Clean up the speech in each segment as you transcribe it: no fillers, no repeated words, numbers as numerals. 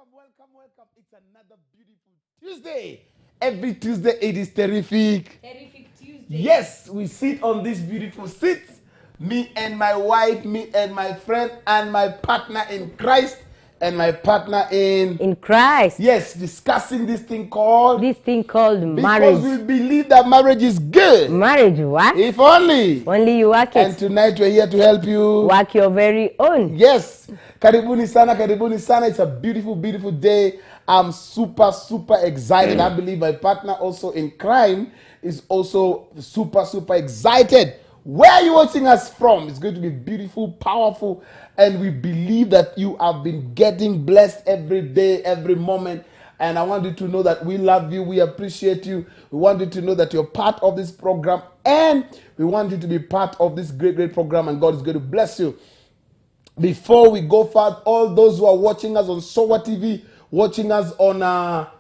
welcome. It's another beautiful Tuesday. Every Tuesday it is terrific. Terrific Tuesday. Yes, we sit on these beautiful seats. Me and my wife, me and my friend, and my partner in Christ, and my partner in Christ. Yes, discussing this thing called marriage. Because we believe that marriage is good. Marriage, what? If only. Only you work it. And tonight we're here to help you. Work your very own. Yes. Karibuni sana, karibuni sana. It's a beautiful, beautiful day. I'm super excited. I believe my partner also in crime is also super excited. Where are you watching us from? It's going to be beautiful, powerful, and we believe that you have been getting blessed every day, every moment. And I want you to know that we love you, we appreciate you. We want you to know that you're part of this program, and we want you to be part of this great program, and God is going to bless you. Before we go far, all those who are watching us on SOA TV, watching us on,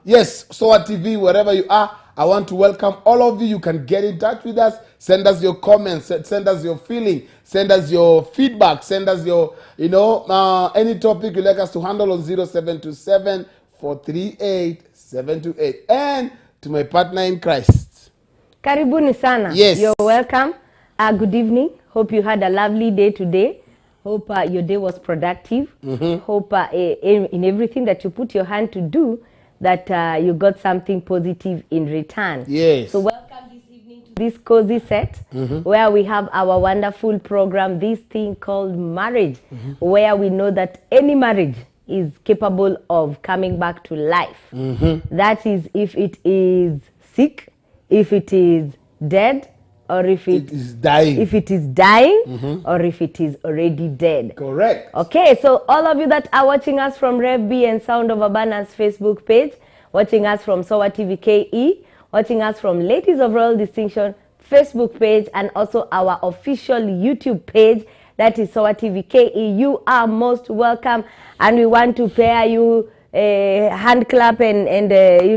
SOA TV, wherever you are, I want to welcome all of you. You can get in touch with us. Send us your comments. Send us your feeling. Send us your feedback. Send us your, any topic you'd like us to handle on 0727 438 728. And to my partner in Christ. Karibuni sana. Yes. You're welcome. Good evening. Hope you had a lovely day today. Hope your day was productive. Hope in everything that you put your hand to do, that you got something positive in return. Yes. So welcome this evening to this cozy set, where we have our wonderful program, this thing called marriage, where we know that any marriage is capable of coming back to life. That is, if it is sick, if it is dead, or if it is dying. If it is dying, or if it is already dead. Correct. Okay, so all of you that are watching us from Rev B and Sound of Abundance Facebook page, watching us from SOA TV KE, watching us from Ladies of Royal Distinction Facebook page, and also our official YouTube page, that is SOA TV KE, you are most welcome. And we want to pair you a hand clap and hey.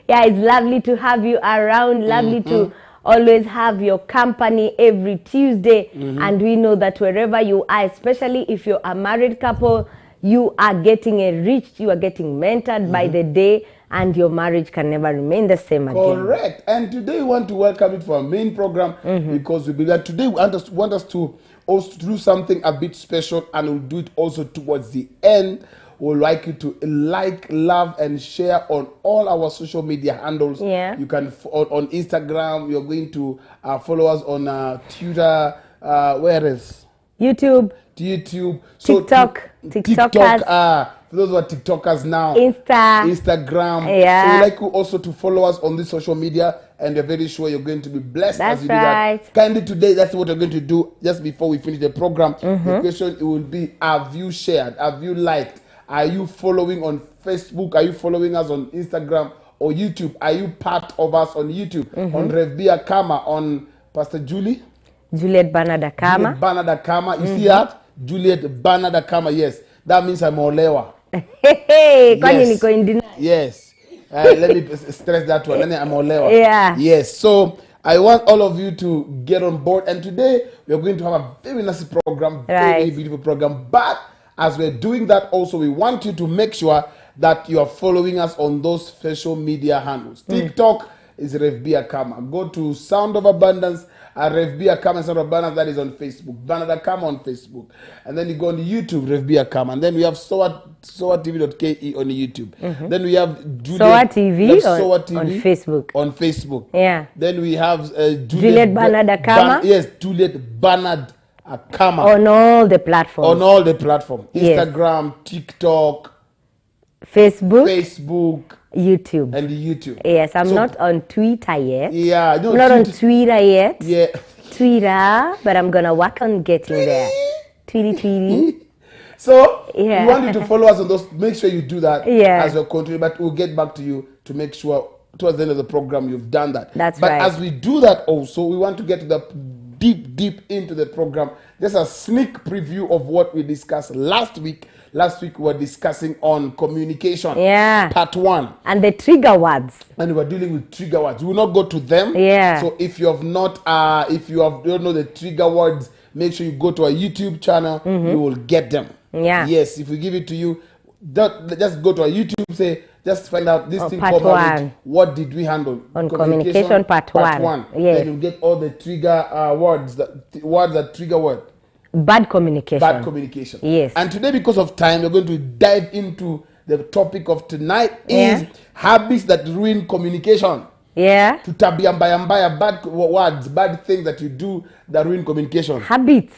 Yeah, it's lovely to have you around, lovely to always have your company every Tuesday. And we know that wherever you are, especially if you're a married couple, you are getting enriched, you are getting mentored by the day, and your marriage can never remain the same again. Correct. And today we want to welcome you for our main program, because we believe that today we want us to also do something a bit special, and we'll do it also towards the end. We'd like you to like, love, and share on all our social media handles. Yeah. You can on Instagram. You're going to follow us on Twitter. Where is YouTube. So TikTok. TikTokers. For those who are TikTokers now. Instagram. Yeah. So we'd like you also to follow us on this social media, and we're very sure you're going to be blessed That's as you do right. that. Kindly today, that's what we're going to do just before we finish the program. The question will be, have you shared? Have you liked? Are you following on Facebook? Are you following us on Instagram or YouTube? Are you part of us on YouTube? On Rev B Akama, on Pastor Juliet Bernard Akama. Akama. You see that? Juliet Bernard Akama, yes. That means I'm Olewa. Yes. Let me stress that one. I'm Olewa. Yeah. Yes. So I want all of you to get on board. And today we're going to have a very nice program, very beautiful program. But as we're doing that also, we want you to make sure that you are following us on those social media handles. TikTok is Rev B Akama. Go to Sound of Abundance, Rev B Akama, Sound of Abundance, that is on Facebook. Bernard Akama on Facebook. And then you go on YouTube, Rev B Akama. And then we have SOATV.ke on YouTube. Then we have SOA TV on Facebook. On Facebook. Yeah. Then we have Juliet Bernard Akama. Yes, Juliet Bernard Akama. On all the platforms. Instagram, TikTok, Facebook, YouTube. And YouTube. Yes, I'm not on Twitter yet. Yeah, no, I'm not on Twitter yet. Yeah. Twitter, but I'm gonna work on getting there. Tweety. So we want you to follow us on those. Make sure you do that as your country. But we'll get back to you to make sure towards the end of the program you've done that. But as we do that also, we want to get to the deep into the program. Just a sneak preview of what we discussed last week. Last week we were discussing on communication. Yeah. Part 1. And the trigger words. And we were dealing with trigger words. We will not go to them. Yeah. So if you have not, don't know the trigger words, make sure you go to our YouTube channel. You will get them. Yeah. Yes, if we give it to you, just go to our YouTube, just find out this thing part called marriage. one. What did we handle? On communication part one. Yes. Then you get all the trigger words that trigger what? Bad communication. Bad communication. Yes. And today, because of time, we're going to dive into the topic of tonight is habits that ruin communication. Yeah. To tabiambaya, bad words, bad things that you do that ruin communication. Habits,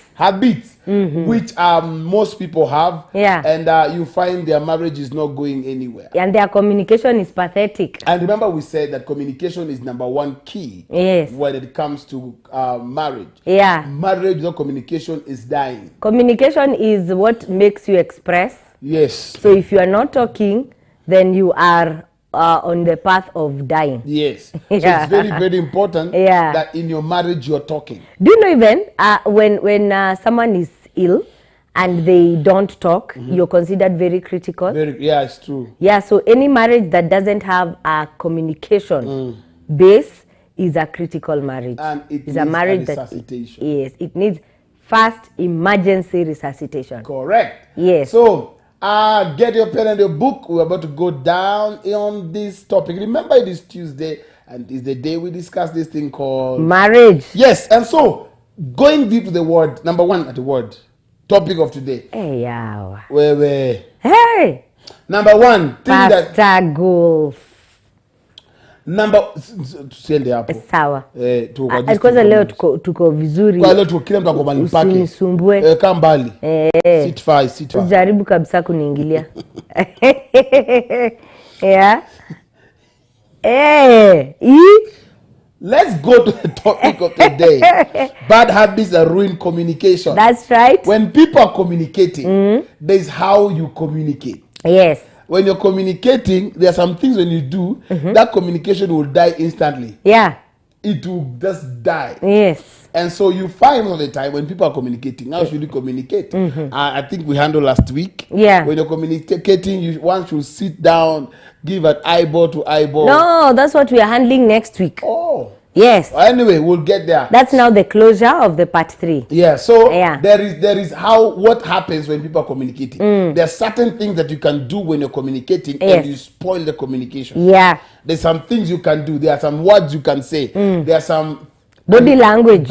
which most people have. Yeah. And you find their marriage is not going anywhere. And their communication is pathetic. And remember, we said that communication is number one key. Yes. When it comes to marriage. Yeah. Marriage without communication is dying. Communication is what makes you express. Yes. So if you are not talking, then you are on the path of dying. Yes. So it's very, very important that in your marriage you're talking. Do you know even when someone is ill and they don't talk, you're considered very critical? Yeah, it's true. Yeah, so any marriage that doesn't have a communication base is a critical marriage. And it is needs a marriage resuscitation. Yes, it needs fast emergency resuscitation. Correct. Yes. So get your pen and your book. We're about to go down on this topic. Remember, it is Tuesday, and it's the day we discuss this thing called marriage. Yes, and so going deep to the word, number one at the word, topic of today. Hey, yeah. Where? Hey. Number one thing Pastor Golf. Tusiende hapo. Sawa. Kwanza leo tuko vizuri. Kwa leo tuko kila mtu akobali pake. Usinisumbue. Kaa mbali. Sit far. Jaribu kabisa kuniingilia. Yeah. Let's go to the topic of the day. Bad habits that ruin communication. That's right. When people are communicating, there's how you communicate. Yes. When you're communicating, there are some things when you do, that communication will die instantly. Yeah. It will just die. Yes. And so you find all the time when people are communicating, how should you communicate? I think we handled last week. Yeah. When you're communicating, one should sit down, give an eyeball to eyeball. No, that's what we are handling next week. Oh. Yes. Anyway, we'll get there. That's now the closure of the part 3. Yeah. So there is what happens when people are communicating. There are certain things that you can do when you're communicating and you spoil the communication. Yeah. There's some things you can do. There are some words you can say. There are some body language,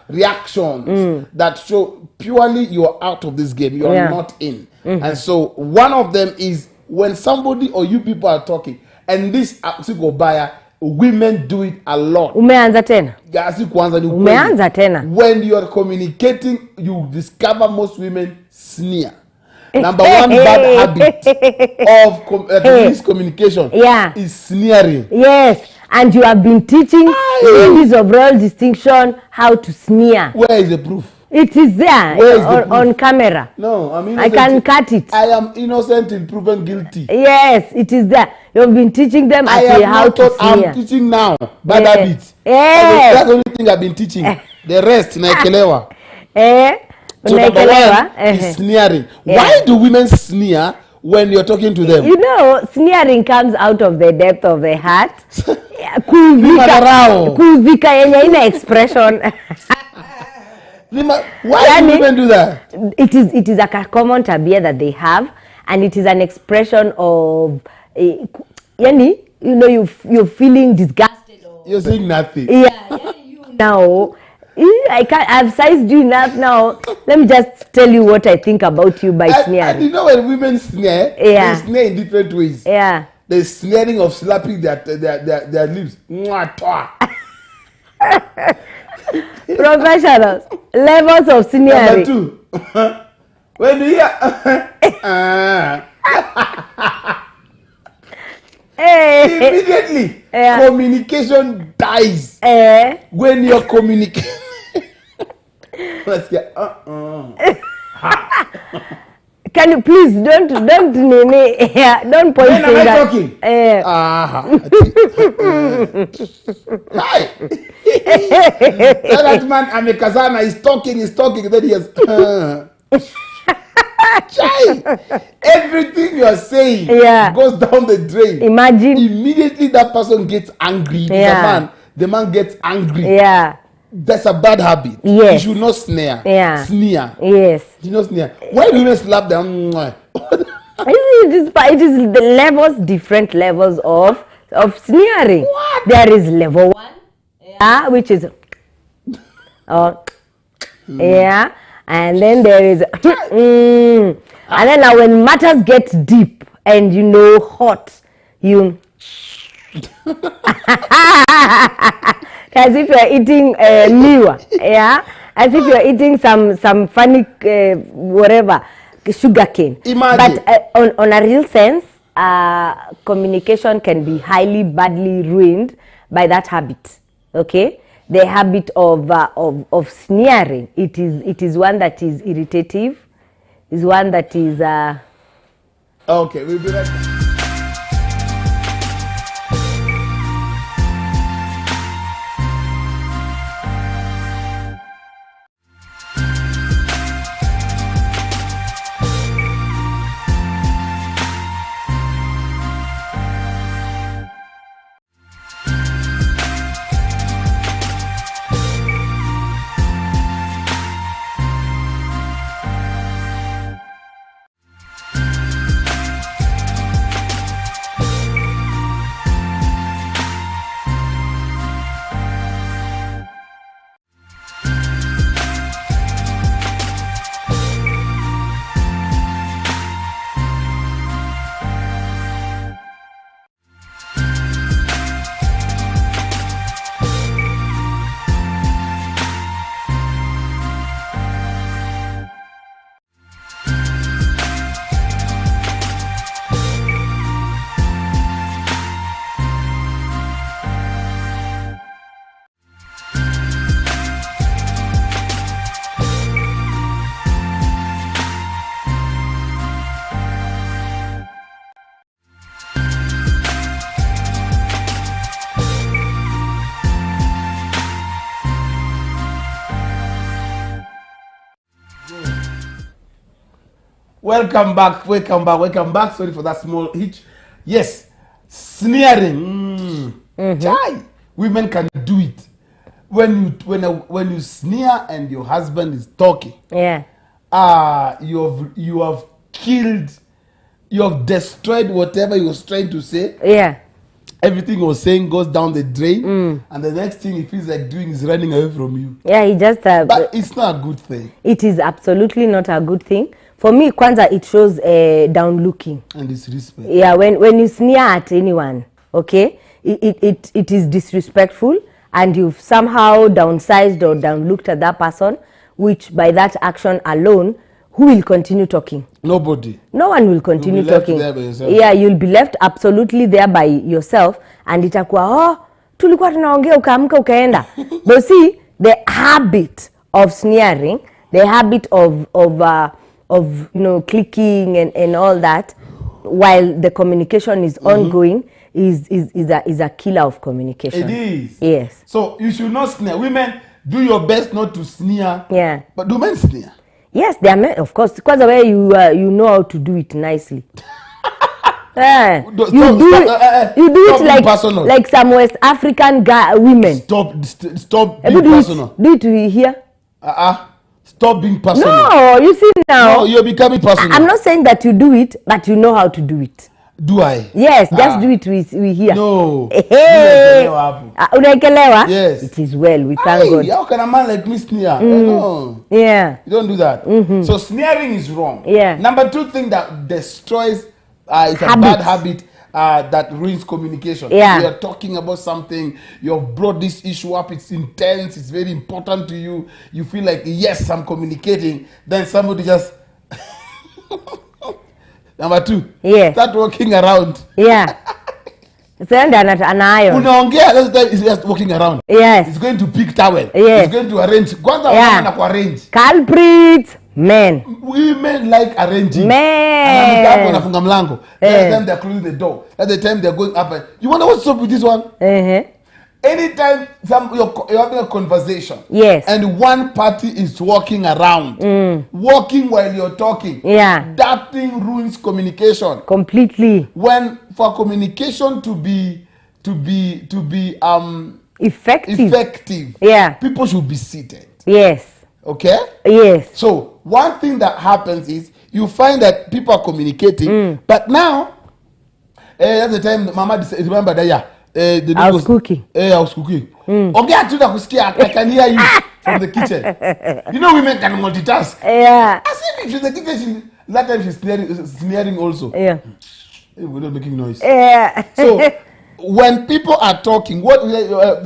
reactions that show purely you're out of this game. You're not in. And so one of them is when somebody or you people are talking, and this buyer. Women do it a lot. Umeanza tena. When you are communicating, you discover most women sneer. Number one bad habit of this communication is sneering. Yes, and you have been teaching ladies of royal distinction how to sneer. Where is the proof? It is there on camera. No, I can cut it. I am innocent and proven guilty. Yes, it is there. You've been teaching them how to sneer. I'm teaching now. Bad habits. Yes. That's the only thing I've been teaching. The rest, naekelewa. So number one is sneering. Why do women sneer when you're talking to them? You know, sneering comes out of the depth of the heart. Kuvika yenye ina expression. Why do women do that? It is a common tabia that they have, and it is an expression of, you know, you're feeling disgusted. You're saying nothing. Yeah, you now. I've sized you enough now. Let me just tell you what I think about you by sneering. And you know when women sneer, they sneer in different ways. Yeah. The sneering of slapping their lips. Professionals, levels of sneering. Number 2. When you hear immediately communication dies. When you're communicating. Let's get Can you please don't don't point when am I talking? Hi. That man Amekazana is talking, then he has everything you are saying goes down the drain. Imagine immediately that person gets angry. The man gets angry. Yeah. That's a bad habit. Yes. You should not snare. Yeah. Sneer. Yes. You should not sneer. Why do women slap them? It is the levels, different levels of sneering. What? There is level 1, yeah, which is yeah, and then there is and then now when matters get deep and hot, you as if you're eating miwa, yeah, as if you're eating some funny whatever sugar cane. Imagine. But on a real sense, communication can be highly badly ruined by that habit. Okay, the habit of sneering. It is one that is irritative. Is one that is okay, we'll be right back. Welcome back. Sorry for that small hitch. Yes, sneering. Chai. Women can do it. When you sneer and your husband is talking, yeah, you have killed, you have destroyed whatever he was trying to say. Yeah. Everything he was saying goes down the drain, and the next thing he feels like doing is running away from you. Yeah, he just but it's not a good thing. It is absolutely not a good thing. For me, kwanza, it shows down looking and disrespect. Yeah, when you sneer at anyone, okay, it is disrespectful, and you've somehow downsized or downlooked at that person, which by that action alone, who will continue talking? Nobody. No one will continue talking. There by yourself. Yeah, you'll be left absolutely there by yourself, and itakuwa tulikuwa tunaongea ukaamka ukaenda. But see, the habit of sneering, the habit of clicking and all that, while the communication is ongoing, is a killer of communication. It is. Yes. So you should not sneer. Women, do your best not to sneer. Yeah. But do men sneer? Yes, they are men, of course, because the way you know how to do it nicely. You do it like some West African women. Stop being personal. Do it here. Stop being personal. No, you see now. No, you're becoming personal. I'm not saying that you do it, but you know how to do it. Do I? Yes, just do it we here. No. Unaikelewa? Yes. It is well, we thank God. How can a man like me sneer? No. Yeah. You don't do that. So sneering is wrong. Yeah. Number 2 thing that destroys is a bad habit that ruins communication. Yeah. You're talking about something, you've brought this issue up, it's intense, it's very important to you. You feel like, yes, I'm communicating. Then somebody just... Number 2, yes, start walking around. Yeah. Unaongea, last time is just walking around. Yes. It's going to pick towel. Yes. It's going to arrange. Arrange. Culprits, men. Women like arranging. Men. Wanafunga mlango. That's the time they're closing the door. That's the time they're going up. You wonder what's up with this one? Anytime you're having a conversation, yes, and one party is walking around, walking while you're talking, yeah, that thing ruins communication completely. When for communication to be effective. Yeah. People should be seated. Yes. Okay? Yes. So one thing that happens is you find that people are communicating, but now that's the time Mama remember that I was cooking. I was cooking. Okay, I can hear you from the kitchen. You know, women can multitask. Yeah. As if she's in the kitchen, that time she's sneering also. Yeah. We're not making noise. Yeah. So when people are talking, what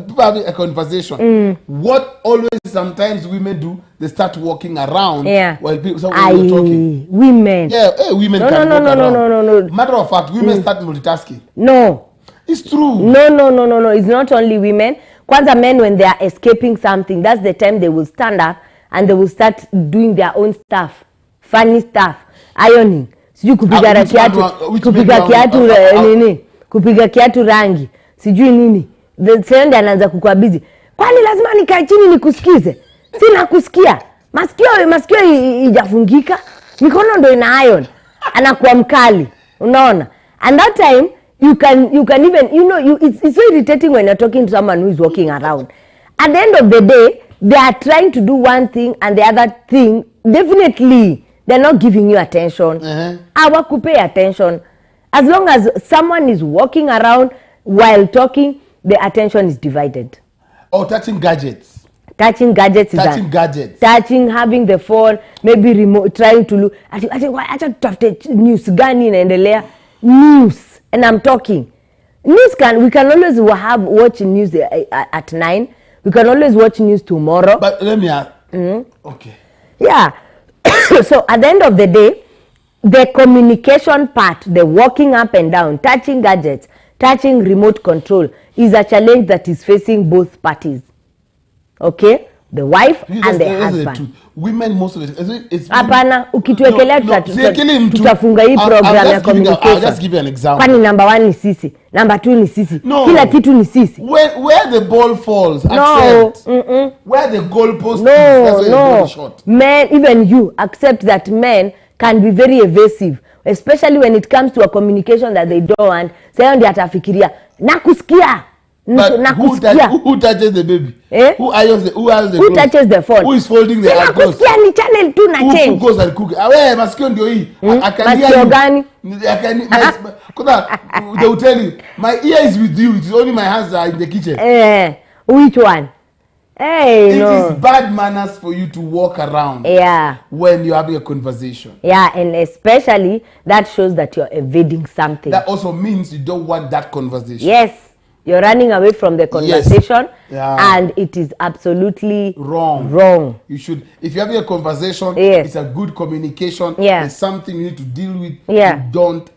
people having a conversation, what always sometimes women do, they start walking around. Yeah. While people we're talking. Women. Yeah, women can walk around. No. Matter of fact, women start multitasking. No. It's true. No. It's not only women. Kwanza men, when they are escaping something, that's the time they will stand up and they will start doing their own stuff, funny stuff, ironing. Sijui kupiga kiatu nini, kupiga kiatu rangi, sijui nini. The send anaanza kukwabizi. Kwani lazima nikae chini nikusikize? Sina kusikia. Masikio ijafungika. Mikono ndo ina iron. Anakuwa mkali. Unaona? And that time you can even, you know, it's so irritating when you're talking to someone who is walking around. At the end of the day, they are trying to do one thing and the other thing, definitely they're not giving you attention. Hawakupe attention. As long as someone is walking around while talking, the attention is divided. Or touching gadgets. Touching gadgets is gadgets. Touching, having the phone, maybe remote, trying to look. Acha tutafute news gani inaendelea. News. And I'm talking. We can always watch news at 9. We can always watch news tomorrow. But let me ask. Okay. Yeah. So at the end of the day, the communication part, the walking up and down, touching gadgets, touching remote control is a challenge that is facing both parties. Okay? The wife and the husband. Women most of it's hapana, ukituekelea tutafunga hii program ya communication. I'll just give you an example. Kwani number 1 ni sisi, number 2 ni sisi, kila kitu ni sisi. Where the ball falls, accept. Where the goal post is, that's where the shot. Men, even you accept that men can be very evasive, especially when it comes to a communication that they don't want. Sasa ndio atafikiria nakusikia. But who touches the baby? Who touches the phone? Who is folding the clothes? Ni channel tu na change. Who goes and cook? Wewe masikio ndio hii. I can hear you. Gani? They will tell you, my ear is with you. It's only my hands are in the kitchen. Which one? It is bad manners for you to walk around. Yeah. When you're having a conversation. Yeah, and especially that shows that you're evading something. That also means you don't want that conversation. Yes. You're running away from the conversation, and it is absolutely wrong. You should, if you're having a conversation, yes, it's a good communication. Yeah. It's something you need to deal with. Yeah. You don't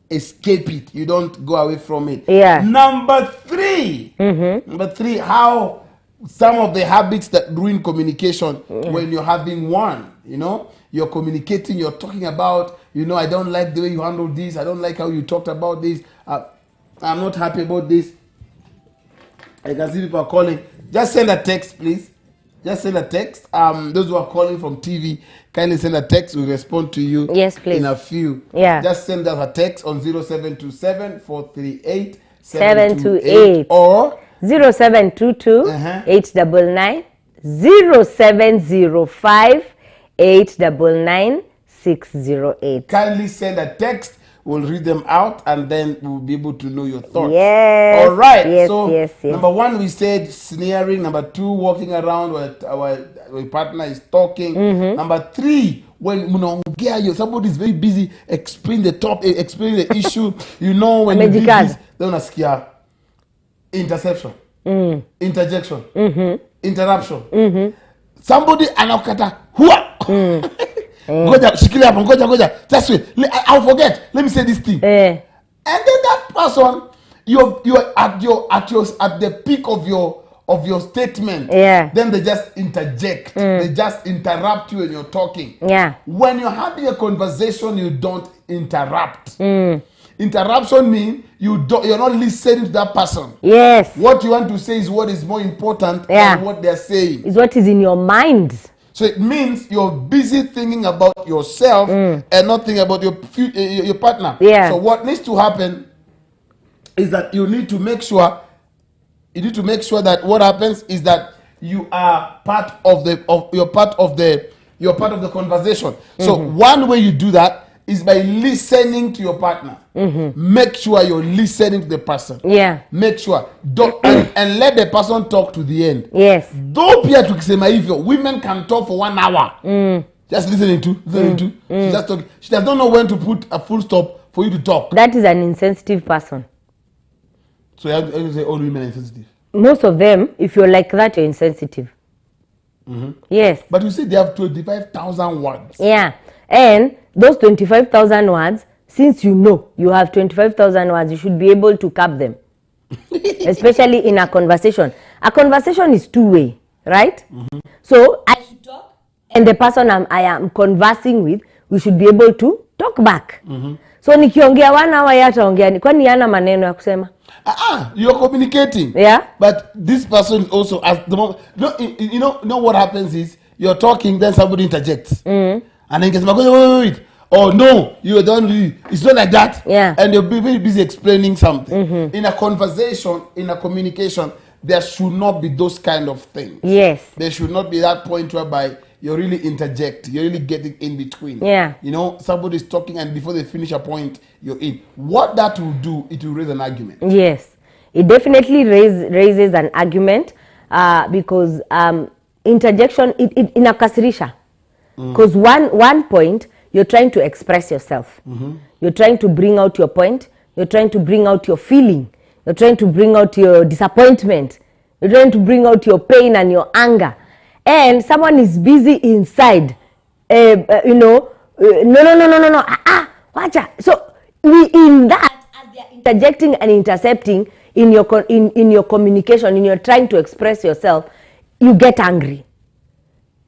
escape it. You don't go away from it. Yeah. Number 3. Number 3, how some of the habits that ruin communication when you're having one. You know, you're communicating, you're talking about, you know, I don't like the way you handle this. I don't like how you talked about this. I'm not happy about this. I can see people are calling. Just send a text, please. Just send a text. Those who are calling from TV, kindly send a text. We'll respond to you. Yes, please. In a few. Yeah. Just send us a text on 0727 438 728 or 0722 899 0705 899 608. Kindly send a text. We'll read them out and then we'll be able to know your thoughts. Yes. All right. Yes, so, yes. Number 1, we said sneering. Number 2, walking around where our partner is talking. Number 3, when somebody is very busy explaining the topic, explaining the issue. You know, when you do this, then unasikia interception, interjection, interruption. Somebody anakata huwa. Ngoja shikilia hapo, ngoja. Just wait. I'll forget. Let me say this thing. And then that person, you're at the peak of your statement. Yeah. Then they just interject. They just interrupt you when you're talking. Yeah. When you're having a conversation, you don't interrupt. Interruption means you're not listening to that person. Yes. What you want to say is what is more important than what they're saying. It's what is in your mind. So it means you're busy thinking about yourself and not thinking about your partner. Yeah. So what needs to happen is that you need to make sure you need to make sure that what happens is that you are part of the conversation. So one way you do that is by listening to your partner. Make sure you're listening to the person. Yeah. Make sure and let the person talk to the end. Yes. Don't be tukisema hivyo. Women can talk for 1 hour. Just listening to. She just talking. She does not know when to put a full stop for you to talk. That is an insensitive person. So you say all women are insensitive. Most of them, if you're like that, you're insensitive. Yes. But you see, they have 25,000 words. Yeah. And those 25,000 words, since you know you have 25,000 words, you should be able to cap them. Especially in a conversation. A conversation is two-way, right? So I should talk, and the person I am conversing with, we should be able to talk back. So nikiongea 1 hour yataongea, kwani yana maneno ya kusema? You're communicating. Yeah. But this person also, at the moment, you know what happens is you're talking, then somebody interjects, and then gets wait. Oh no, you don't. It's not like that. Yeah. And you're very busy explaining something. In a conversation, in a communication, there should not be those kind of things. Yes. There should not be that point whereby you're really interjecting, you're really getting in between. Yeah. You know, somebody's talking and before they finish a point, you're in. What that will do, it will raise an argument. Yes. It definitely raises an argument because interjection, it inakasirisha. Because one point, you're trying to express yourself. You're trying to bring out your point. You're trying to bring out your feeling. You're trying to bring out your disappointment. You're trying to bring out your pain and your anger. And someone is busy inside. No. Wacha. So in that, as they are interjecting and intercepting in your communication, in your trying to express yourself, you get angry.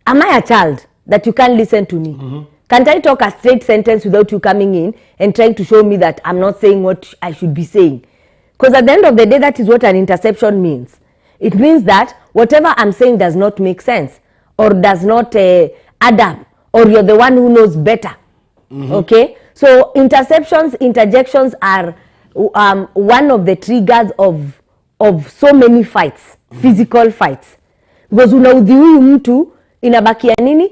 Am I a child that you can't listen to me? Can't I talk a straight sentence without you coming in and trying to show me that I'm not saying what I should be saying? Because at the end of the day, that is what an interception means. It means that whatever I'm saying does not make sense or does not add up, or you're the one who knows better. Okay? So interjections are one of the triggers of so many fights, physical fights. Because unaudhi huyu mtu inabakia nini?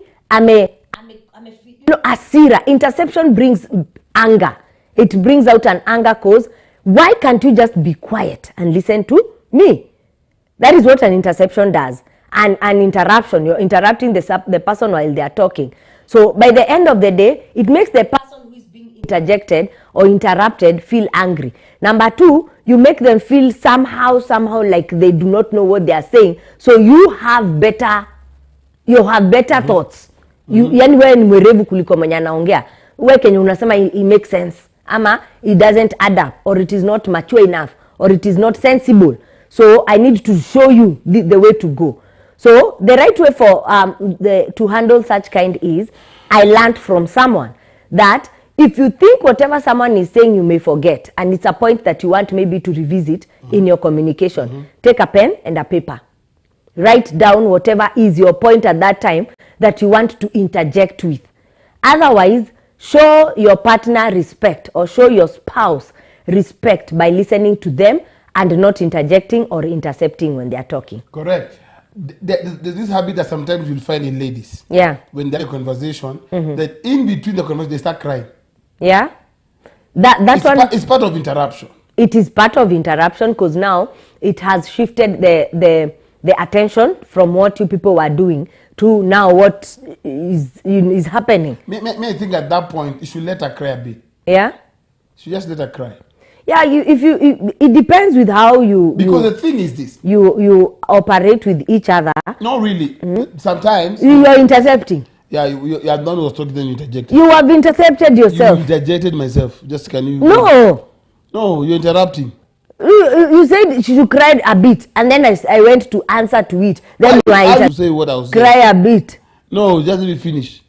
Asira. Interception brings anger. It brings out an anger cause. Why can't you just be quiet and listen to me? That is what an interception does. And an interruption, you're interrupting the person while they are talking. So by the end of the day, it makes the person who is being interjected or interrupted feel angry. Number two, you make them feel somehow like they do not know what they are saying. So you have better thoughts. Yani wewe ni mwerevu kuliko mwenye anaongea. Wewe kenye unasema it makes sense. Ama it doesn't add up, or it is not mature enough, or it is not sensible. So I need to show you the way to go. So the right way for to handle such kind is, I learned from someone that if you think whatever someone is saying you may forget, and it's a point that you want maybe to revisit in your communication, take a pen and a paper. Write down whatever is your point at that time that you want to interject with. Otherwise, show your partner respect or show your spouse respect by listening to them and not interjecting or intercepting when they are talking. Correct. There's this habit that sometimes you'll find in ladies. Yeah. When they're in a conversation, that in between the conversation, they start crying. Yeah. It's part of interruption. It is part of interruption because now it has shifted the attention from what you people were doing to now what is happening. May I think at that point, you should let her cry a bit. Yeah? You should just let her cry. Yeah, it depends with how you... Because the thing is this. You operate with each other. Not really. Sometimes... You're intercepting. Yeah, you are the one who was talking, then you interjected. You have intercepted yourself. You interjected myself. Just can you... No, you're interrupting. You said she cried a bit, and then I went to answer to it. Then you say what I was saying. Cry a bit. No, just let me finish.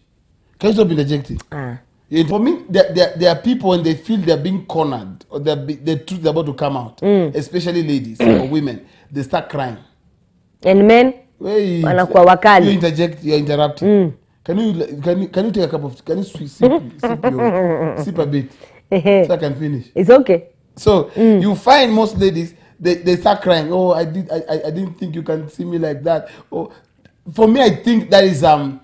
Can you stop interjecting? For me, there are people when they feel they're being cornered or the truth is about to come out, especially ladies or women, they start crying. And men, wanakuwa wakali. You interject, you're interrupting. Can you take a cup of? Can you sip a bit so I can finish? It's okay. So you find most ladies, they start crying. Oh, I didn't think you can see me like that. Oh, for me, I think that is a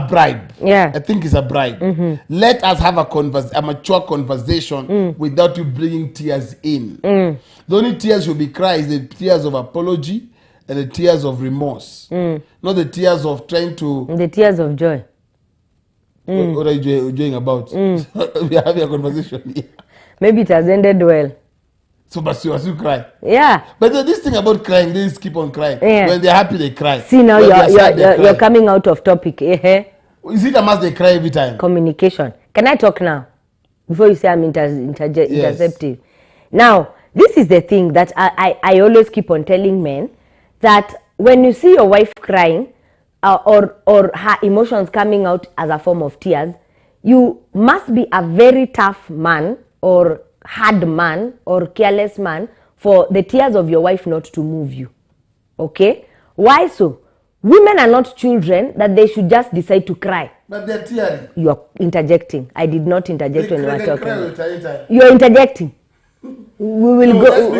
bribe. Yeah. I think it's a bribe. Let us have a mature conversation without you bringing tears in. The only tears you'll be crying is the tears of apology and the tears of remorse, not the tears of trying to. The tears of joy. What are you enjoying about? We are having a conversation here. Maybe it has ended well. So, but you still cry. Yeah. But this thing about crying, they just keep on crying. Yeah. When they're happy, they cry. See, now when they're sad, they you're cry. coming out of topic. Is it a must they cry every time? Communication. Can I talk now? Before you say I'm interceptive. Now, this is the thing that I always keep on telling men, that when you see your wife crying or her emotions coming out as a form of tears, you must be a very tough man or hard man or careless man for the tears of your wife not to move you. Okay? Why so? Women are not children that they should just decide to cry. But they're tearing. You are interjecting. I did not interject when you were talking. Cry. You are interjecting. We will go.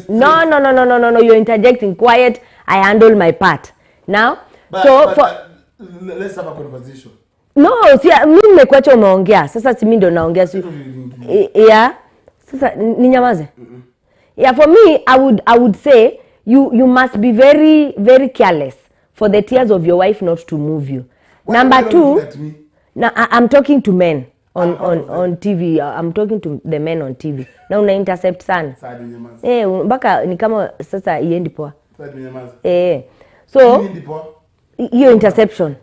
No. You're interjecting. Quiet. I handle my part. Now, let's have a conversation. No, si mimi nimekuacha umeongea. Sasa si mimi ndo naongea si. Yeah. Sasa ninyamaze. Yeah, for me I would say you must be very very careless for the tears of your wife not to move you. Number two, now I'm talking to men on TV. I'm talking to the men on TV. Na una intercept sana. Mpaka ni kama sasa iendi poa. So hiyo interception.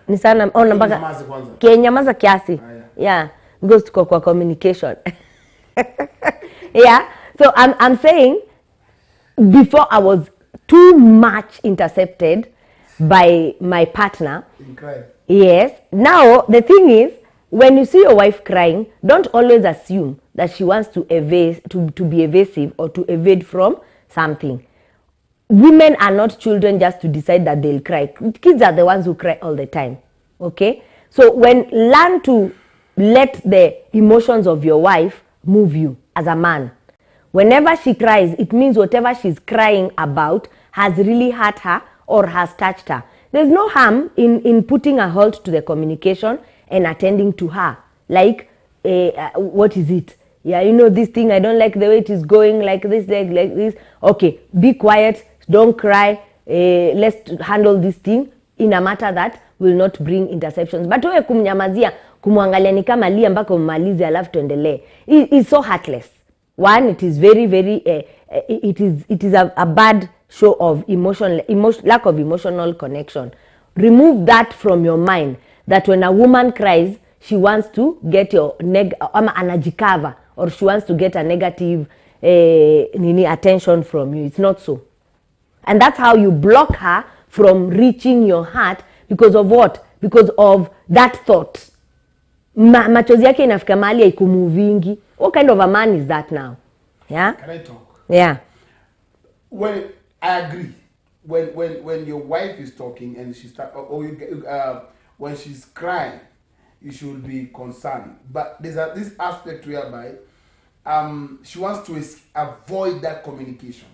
Ni sana ona mpaka kenyamaza kiasi. Yeah, goes to kwa communication. Yeah, so I'm saying before I was too much intercepted by my partner. Yes. Now the thing is, when you see your wife crying, don't always assume that she wants to be evasive or to evade from something. Women are not children just to decide that they'll cry. Kids are the ones who cry all the time. Okay? So learn to let the emotions of your wife move you as a man. Whenever she cries, it means whatever she's crying about has really hurt her or has touched her. There's no harm in putting a halt to the communication and attending to her. Like, what is it? Yeah, you know this thing, I don't like the way it is going, like this, like this. Okay, be quiet, don't cry. Let's handle this thing in a matter that will not bring interceptions. But wewe kumnyamazia, kumwangalia ni kama lia mpaka umalize alafu tuendelee. It's so heartless. One, it is very, very, it is a bad show of lack of emotional connection. Remove that from your mind, that when a woman cries, she wants to get your anajikava, or she wants to get a negative attention from you. It's not so. And that's how you block her from reaching your heart. Because of what? Because of that thought. Machozi yake inafika mahali haikumuvingi. What kind of a man is that now? Yeah? Can I talk? Yeah. Well, I agree. When your wife is talking and she when she's crying, you should be concerned. But there's this aspect whereby she wants to avoid that communication.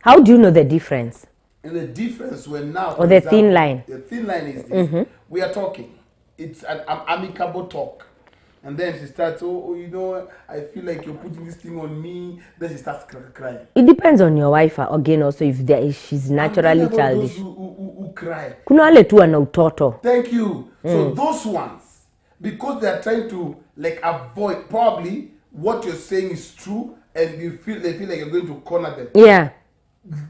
How do you know the difference? And the difference when now... Or the thin line? The thin line is this. We are talking. It's an amicable talk. And then she starts, you know, I feel like you're putting this thing on me. Then she starts crying. It depends on your wife again also if she's naturally childish. Those who cry. Kuna wale tu ana utoto. Thank you. So those ones, because they are trying to like avoid, probably what you're saying is true, and they feel like you're going to corner them. Yeah.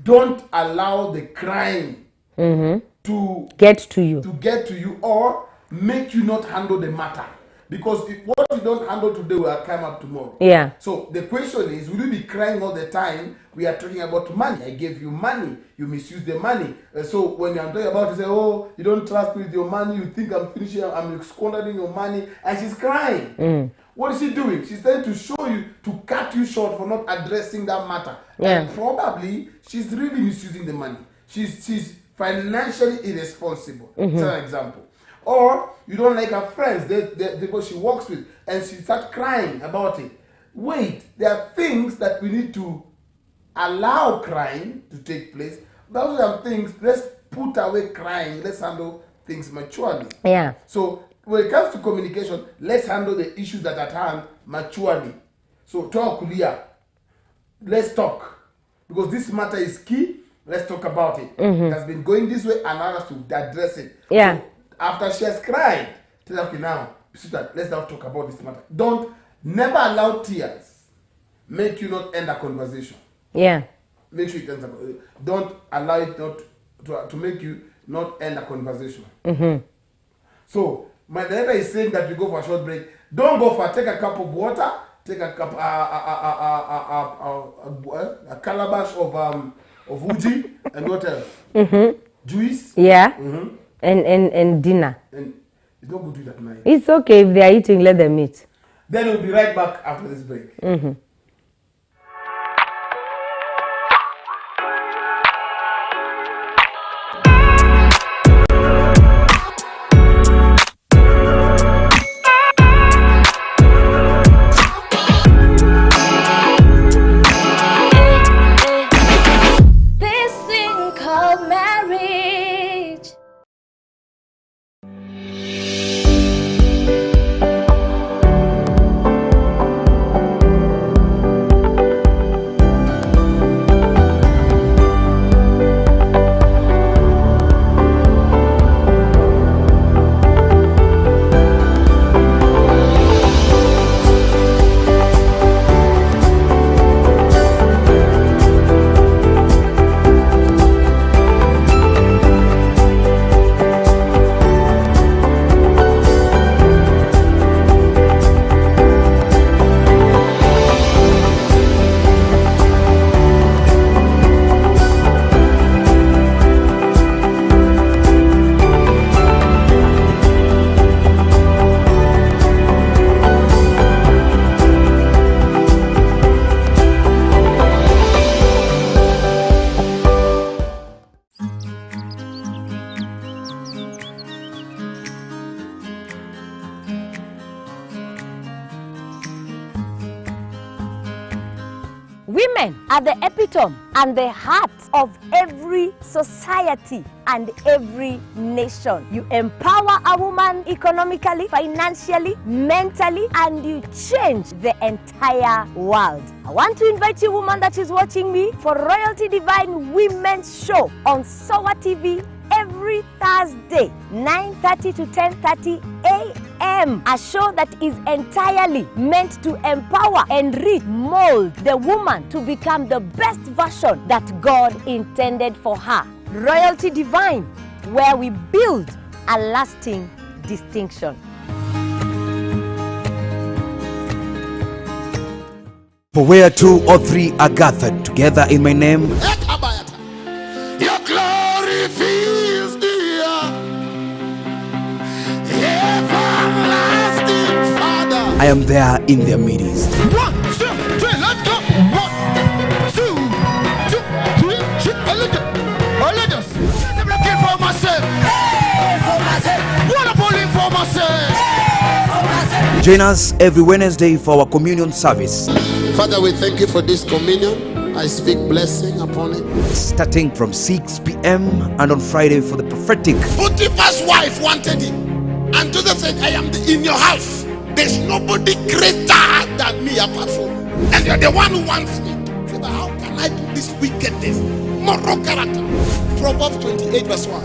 Don't allow the crying to get to you or make you not handle the matter. Because what you don't handle today will come up tomorrow. Yeah. So the question is, will you be crying all the time? We are talking about money. I gave you money. You misuse the money. So when I'm talking about, you say, oh, you don't trust me with your money. You think I'm finishing, I'm squandering your money. And she's crying. What is she doing? She's trying to show you, to cut you short for not addressing that matter. Yeah. And probably she's really misusing the money. She's financially irresponsible. That's an example. Or you don't like her friends, because she works with, and she starts crying about it. wait, there are things that we need to allow crying to take place. Those are things, let's put away crying, let's handle things maturely. Yeah. So when it comes to communication, let's handle the issues that are at hand maturely. So talk clear. Let's talk. Because this matter is key. Let's talk about it. It has been going this way and allow us to address it. Yeah. So after she has cried, tell her, okay, now, let's now talk about this matter. Never allow tears make you not end a conversation. Yeah. Make sure it ends don't allow it not to make you not end a conversation. So my director is saying that we go for a short break. Don't go for take a cup of water, take a cup a calabash of uji and what else? Juice. Yeah. And dinner. And it's not good to do that night. It's okay if they are eating, let them eat. Then we'll be right back after this break. Women are the epitome and the heart of every society and every nation. You empower a woman economically, financially, mentally, and you change the entire world. I want to invite you, woman that is watching me, for Royalty Divine Women's Show on Sowa TV every Thursday, 9:30 to 10:30 a.m. A show that is entirely meant to empower, enrich, mold the woman to become the best version that God intended for her. Royalty Divine, where we build a lasting distinction. For where two or three are gathered together in my name, your glory fills the earth. Everlasting Father. I am there in their midst. 1, 2, 3, let's go. 1, 2, 3. Let us. I'm looking for myself. What I'm pulling for myself. Join us every Wednesday for our communion service, Father, we thank you for this communion. I speak blessing upon it. starting from 6 p.m. and on Friday for the prophetic. Potiphar's wife wanted him, and Joseph said, I am in your house. There's nobody greater than me apart from you, and you're the one who wants me. So how can I do this wickedness? Moral character. Proverbs 28 verse 1.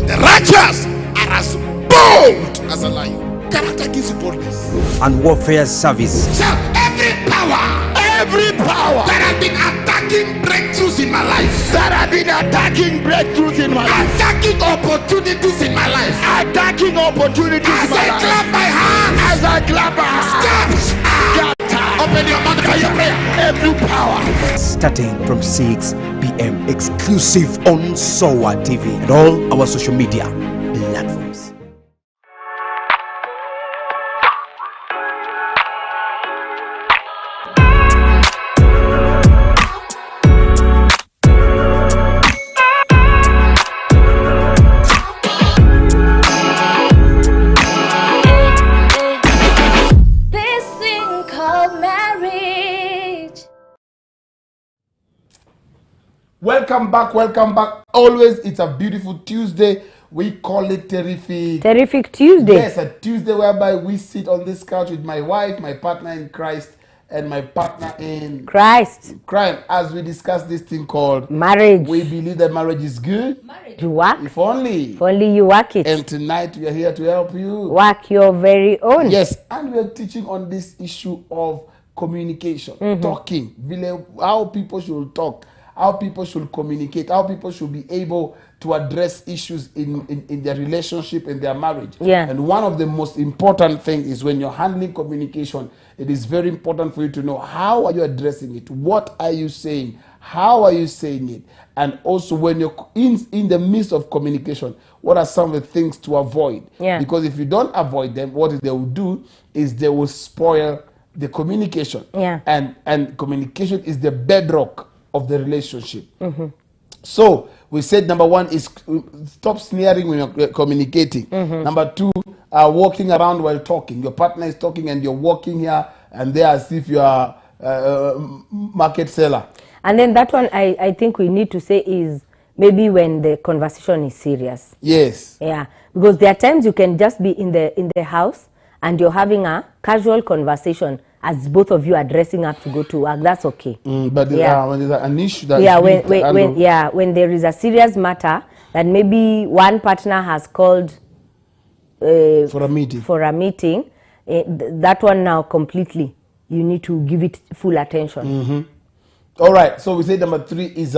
The righteous are as bold as a lion. Character gives you boldness. And warfare service, So every power that has been attacking breakthroughs in my life, attacking opportunities in my life, as I clap my hands, stop. Open your mouth for your prayer. Every power. starting from 6 p.m. exclusive on Sowa TV and all our social media platforms. This thing called marriage. Welcome back, welcome back. Always, it's a beautiful Tuesday. We call it Terrific. Terrific Tuesday. Yes, a Tuesday whereby we sit on this couch with my wife, my partner in Christ, and my partner in Christ. crime as we discuss this thing called Marriage. We believe that marriage is good. Marriage work. If only. If only you work it. And tonight we are here to help you. Work your very own. Yes, and we are teaching on this issue of communication, talking, how people should talk, how people should communicate, how people should be able to address issues in their relationship, in their marriage. Yeah. And one of the most important things is when you're handling communication, it is very important for you to know how are you addressing it, what are you saying, how are you saying it, and also when you're in the midst of communication, what are some of the things to avoid? Yeah. Because if you don't avoid them, what they will do is they will spoil the communication. Yeah. And communication is the bedrock of the relationship. So we said number one is stop sneering when you're communicating. Number two, walking around while talking. Your partner is talking and you're walking here and there as if you are market seller. And then that one I think we need to say is maybe when the conversation is serious. Yes. Yeah, because there are times you can just be in the house and you're having a casual conversation as both of you are dressing up to go to work. That's okay. But Yeah. when there's an issue that when there is a serious matter that maybe one partner has called for a meeting, that one now completely you need to give it full attention. All right, so we say number three is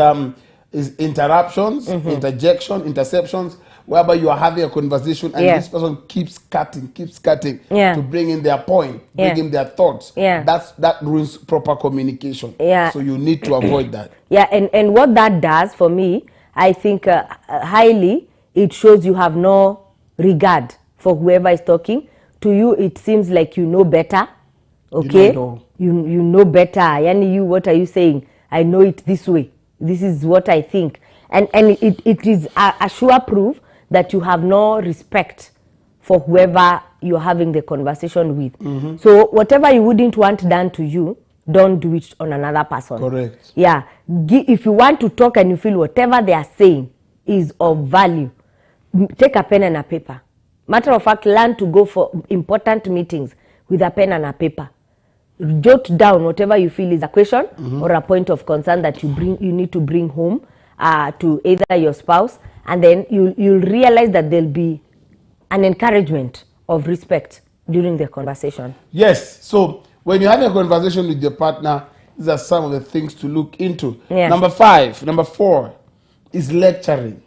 interruptions, interjection, interceptions, whereby you are having a conversation and this person keeps cutting to bring in their point, bring in their thoughts. That ruins proper communication. So you need to avoid that. And what that does for me, I think highly, it shows you have no regard for whoever is talking. To you, it seems like you know better. Okay, you know better. Yani, you, what are you saying? I know it this way. This is what I think. And it is a sure proof that you have no respect for whoever you're having the conversation with. So whatever you wouldn't want done to you, don't do it on another person. Correct. Yeah. If you want to talk and you feel whatever they are saying is of value, take a pen and a paper. Matter of fact, learn to go for important meetings with a pen and a paper. Jot down whatever you feel is a question or a point of concern that you need to bring home to either your spouse, and then you'll realize that there'll be an encouragement of respect during the conversation. Yes. So when you're having a conversation with your partner, these are some of the things to look into. Number four is lecturing.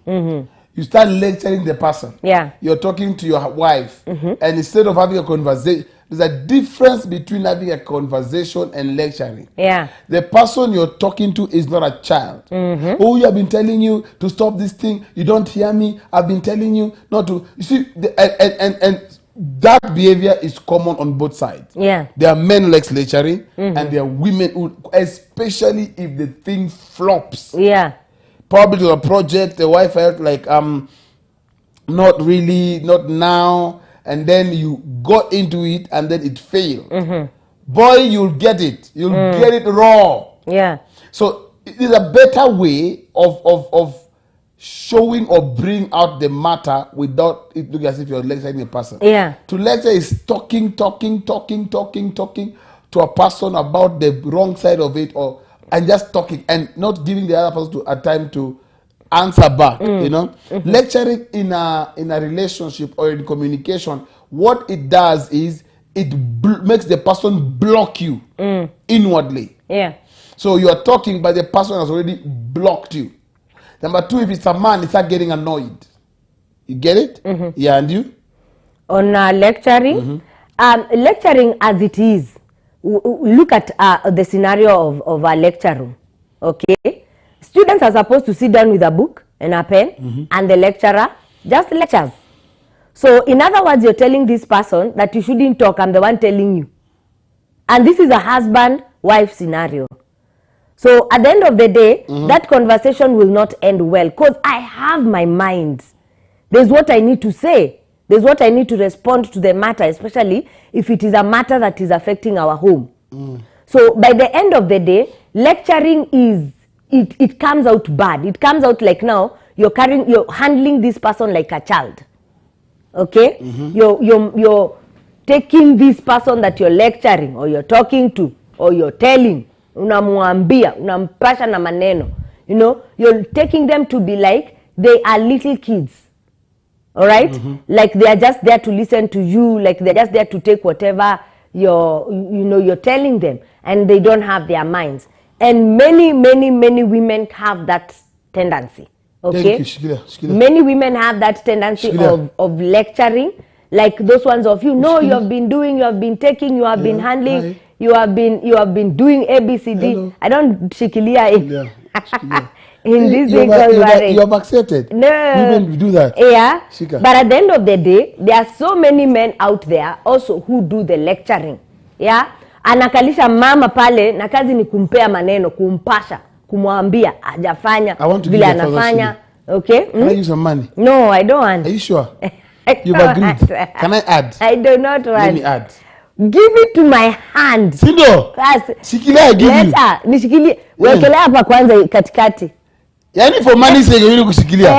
You start lecturing the person. You're talking to your wife, and instead of having a conversation, there's a difference between having a conversation and lecturing. The person you're talking to is not a child. Oh, you have been telling you to stop this thing. You don't hear me. I've been telling you not to. You see, and that behavior is common on both sides. There are men who like lecturing, and there are women who, especially if the thing flops. Probably to a project, the wife felt like not really, not now, and then you got into it and then it failed. Boy, you'll get it. You'll get it raw. So it is a better way of showing or bring out the matter without it looking as if you're lecturing a person. To lecture is talking to a person about the wrong side of it, and just talking and not giving the other person a time to answer back. You know, lecturing in a relationship or in communication, what it does is it makes the person block you inwardly. So you are talking, but the person has already blocked you. Number two, if it's a man, it's not getting annoyed. You get it? Yeah, and you? On lecturing, lecturing as it is, look at the scenario of a lecture room. Okay, students are supposed to sit down with a book and a pen, and the lecturer just lectures. So in other words, you're telling this person that you shouldn't talk. I'm the one telling you. And this is a husband-wife scenario. So at the end of the day, that conversation will not end well, because I have my mind. There's what I need to say. There's what I need to respond to the matter, especially if it is a matter that is affecting our home. So by the end of the day, lecturing it comes out bad. It comes out like now you're handling this person like a child. Okay? You're taking this person that you're lecturing or you're talking to or you're telling, unamwambia, unampasha na maneno. You know, you're taking them to be like they are little kids. All right? Like they are just there to listen to you, like they're just there to take whatever you're telling them, and they don't have their minds. And many women have that tendency. Okay? Shikila. Many women have that tendency of lecturing, like those ones of you know, you have been doing, you have been taking, you have been handling, you have been doing ABCD. Hello. I don't shikilia in this you have accepted. No. Women do that. Yeah. Shika. But at the end of the day, there are so many men out there also who do the lecturing. Yeah. Anakalisha mama pale na kazi ni kumpea maneno, kumpasha, kumwambia hajafanya vile anafanya. Okay? Can I use some money? No, I don't want. Are you sure? You've agreed. Can I add? I do not want. Let me add. Give it to my hand. Sindo. Shikilia, I give you. Nishikilie. Wekelea hapa kwanza katikati. Yani for money sake you kushikilia.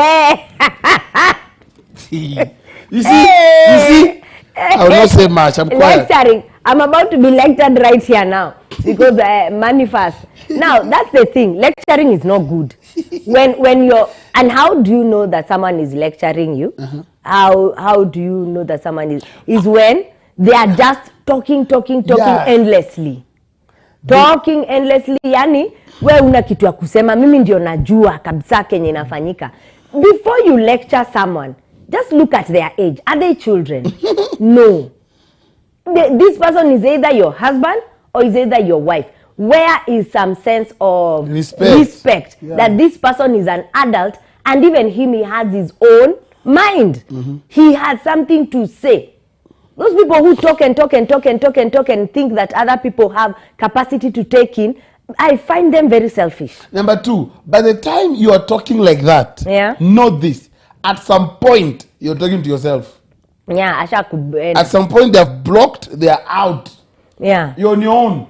You see? I will not say much. I'm quiet. Lecturing. I'm about to be lectured right here now because money fast. Now that's the thing. Lecturing is not good. When you're, and how do you know that someone is lecturing you? How do you know that someone is when they are just talking endlessly. Talking endlessly, yani we una kitu ya kusema, mimi ndio najua kabisa kenye inafanyika. Before you lecture someone, just look at their age. Are they children? No. This person is either your husband or is either your wife. Where is some sense of respect that this person is an adult, and even him, he has his own mind. He has something to say. Those people who talk and think that other people have capacity to take in, I find them very selfish. Number two, by the time you are talking like that, know this. At some point, you're talking to yourself. Yeah, at some point, they have blocked, they are out. Yeah. You're on your own.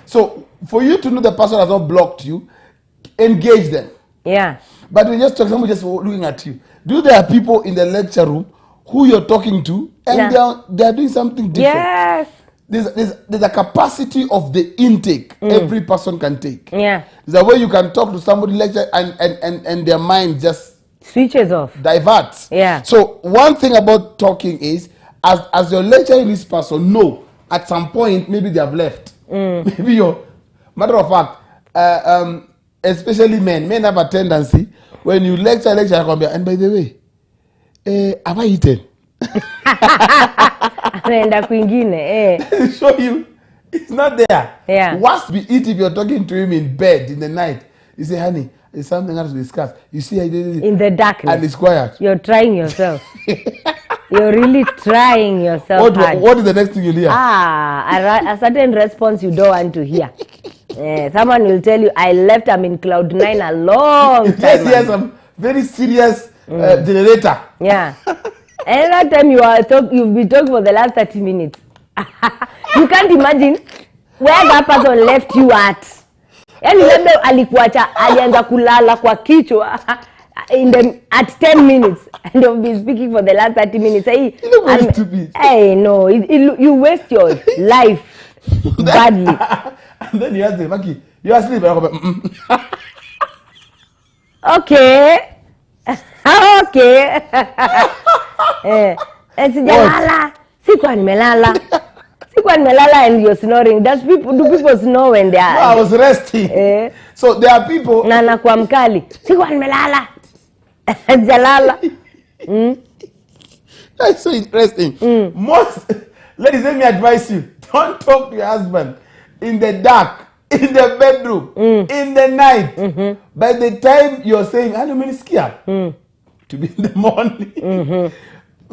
So, for you to know the person has not blocked you, engage them. Yeah. But when you just talk, someone just looking at you. Do there are people in the lecture room who you're talking to, and they are doing something different? Yes. There's a capacity of the intake every person can take. Yeah. There's a way you can talk to somebody lecture and their mind just switches off, diverts. Yeah. So one thing about talking is, as you're lecturing this person, no, at some point maybe they have left. Maybe you're, matter of fact, especially men have a tendency when you lecture, and by the way, have I eaten? Show you it's not there. Yeah. Worst be it if you're talking to him in bed in the night. You say, honey, there's something else to discuss. You see, I did it in the darkness, and it's quiet. You're trying yourself. You're really trying yourself. What is the next thing you'll hear? A certain response you don't want to hear. Someone will tell you, I left, I'm in cloud 9 a long time. Just hear some very serious generator. Yeah. Another time you've been talking for the last 30 minutes. You can't imagine where that person left you at. Yani labda alikuacha, alianza kulala kwa kichwa at 10 minutes, and you've been speaking for the last 30 minutes. You look very stupid. Hey, no, you waste your life badly. And then you ask them, Maki, you are asleep. Okay. Okay. Sijalala. Sikuwa nimelala. And you're snoring. Do people snore when they are? No, I was resting. So there are people. Nana kwa mkali. Sikuwa nimelala. Sijalala. That's so interesting. Most ladies, let me advise you: don't talk to your husband in the dark, in the bedroom, in the night. By the time you're saying, "Hello, Miniskia," to be in the morning.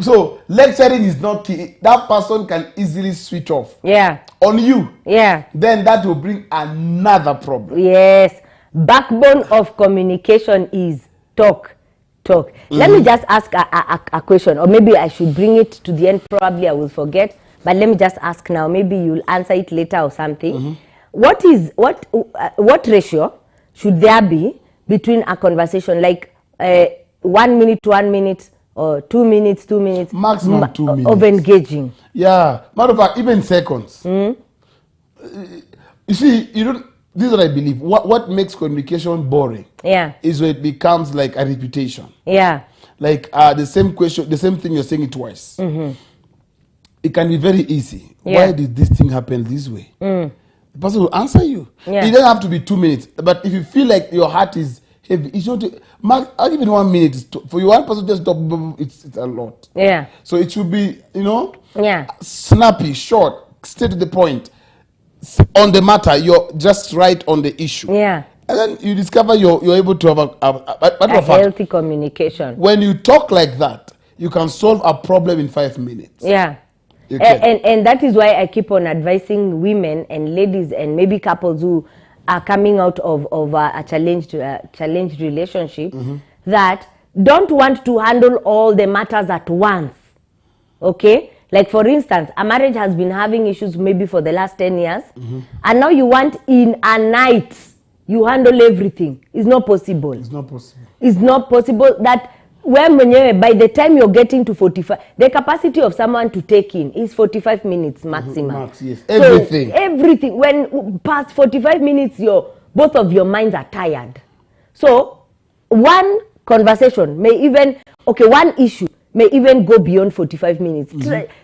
So lecturing is not key. That person can easily switch off. Yeah. On you. Yeah. Then that will bring another problem. Yes. Backbone of communication is talk. Let me just ask a question, or maybe I should bring it to the end. Probably I will forget, but let me just ask now. Maybe you'll answer it later or something. What ratio should there be between a conversation, like 1 minute to 1 minute, or 2 minutes, 2 minutes, maximum 2 minutes of engaging? Yeah, matter of fact, even seconds. You see, you don't. This is what I believe. What makes communication boring? Yeah. Is when it becomes like a reputation. Yeah. Like the same question, the same thing, you're saying it twice. It can be very easy. Yeah. Why did this thing happen this way? The person will answer you. Yeah. It doesn't have to be 2 minutes. But if you feel like your heart is heavy, it's not. I'll give it 1 minute. For you, one person just stop. It's a lot. Yeah. So it should be, Yeah. snappy, short, straight to the point. On the matter, you're just right on the issue. Yeah. And then you discover you're able to have A healthy communication. when you talk like that, you can solve a problem in 5 minutes. Yeah. And that is why I keep on advising women and ladies and maybe couples who are coming out of a challenged relationship, that don't want to handle all the matters at once. Okay? Like, for instance, a marriage has been having issues maybe for the last 10 years, and now you want in a night you handle everything. It's not possible. It's not possible. It's not possible. That when by the time you're getting to 45, the capacity of someone to take in is 45 minutes maximum. Max, yes. Everything. So, everything. When past 45 minutes, both of your minds are tired. So one conversation may even, one issue may even go beyond 45 minutes.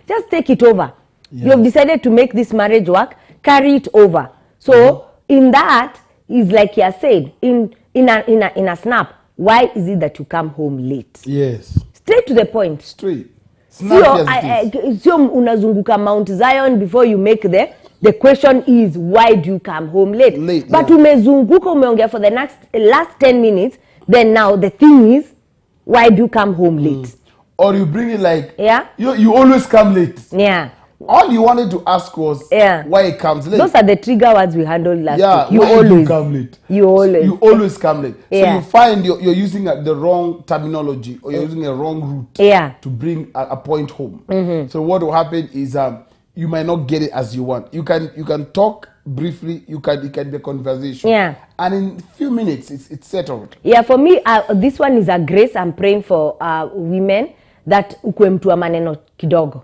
Just take it over. Yeah. You have decided to make this marriage work, carry it over. So in that, is like you said, in a snap, why is it that you come home late? Yes. Straight to the point. Straight. Sio unazunguka Mount Zion before you make the question is, why do you come home late? But umezunguka, umeongea for the last 10 minutes, then now the thing is, why do you come home late? Or you bring it like, yeah, you always come late. Yeah. All you wanted to ask was why it comes late. Those are the trigger words we handled last week. You always come late. You always come late. So you find you're using the wrong terminology, or you're using a wrong route to bring a point home. So what will happen is you might not get it as you want. You can talk briefly. It can be a conversation. Yeah. And in a few minutes, it's settled. Yeah. For me, this one is a grace. I'm praying for women that ukwe mtu wa maneno kidogo.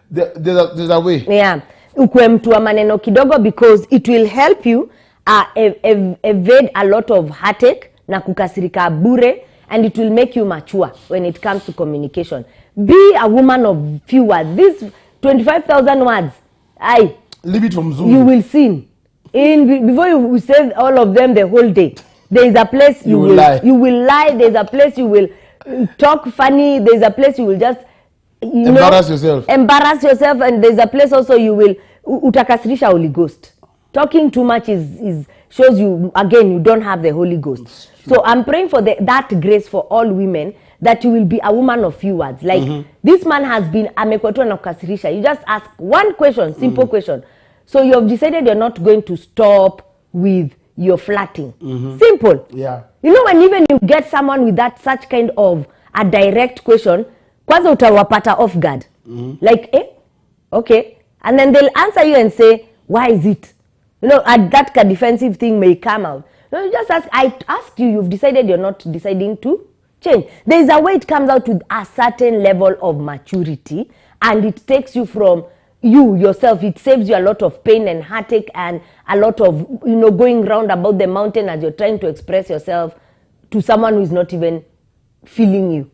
There's a way. Yeah. Ukwe mtu wa maneno kidogo, because it will help you evade a lot of heartache na kukasirika bure, and it will make you mature when it comes to communication. Be a woman of few words. These 25,000 words, leave it from Zoom. You will sin. Before you say all of them the whole day, there is a place you will lie. You will lie. There's a place you will talk funny. There's a place you will just embarrass yourself. And there's a place also you will utakasirisha Holy Ghost. Talking too much is shows you again you don't have the Holy Ghost. So I'm praying for that grace for all women, that you will be a woman of few words. Like this man has been amekwetua na kukasirisha. You just ask one question, simple question. So you have decided you're not going to stop with your flirting. Simple. Yeah. You know, when even you get someone with such kind of a direct question, kwanza utawapata off guard. Like, okay. And then they'll answer you and say, why is it? You know, that defensive thing may come out. No, you just ask. I ask you, you've decided you're not deciding to change. There is a way it comes out with a certain level of maturity, and it takes you from you yourself. It saves you a lot of pain and heartache and a lot of, going round about the mountain as you're trying to express yourself to someone who is not even feeling you.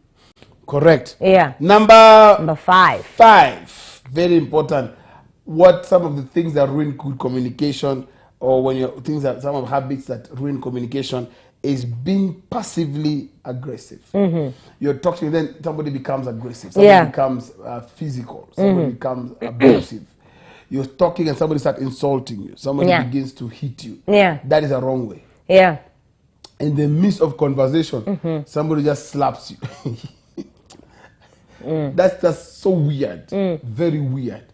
Correct. Yeah. Number 5. 5. Very important. What some of the things that ruin good communication, or some of habits that ruin communication, is being passively aggressive. You're talking, then somebody becomes aggressive. Somebody becomes physical. Somebody becomes abusive. You're talking and somebody starts insulting you. Somebody begins to hit you. Yeah. That is a wrong way. Yeah. In the midst of conversation, somebody just slaps you. That's just so weird. Very weird.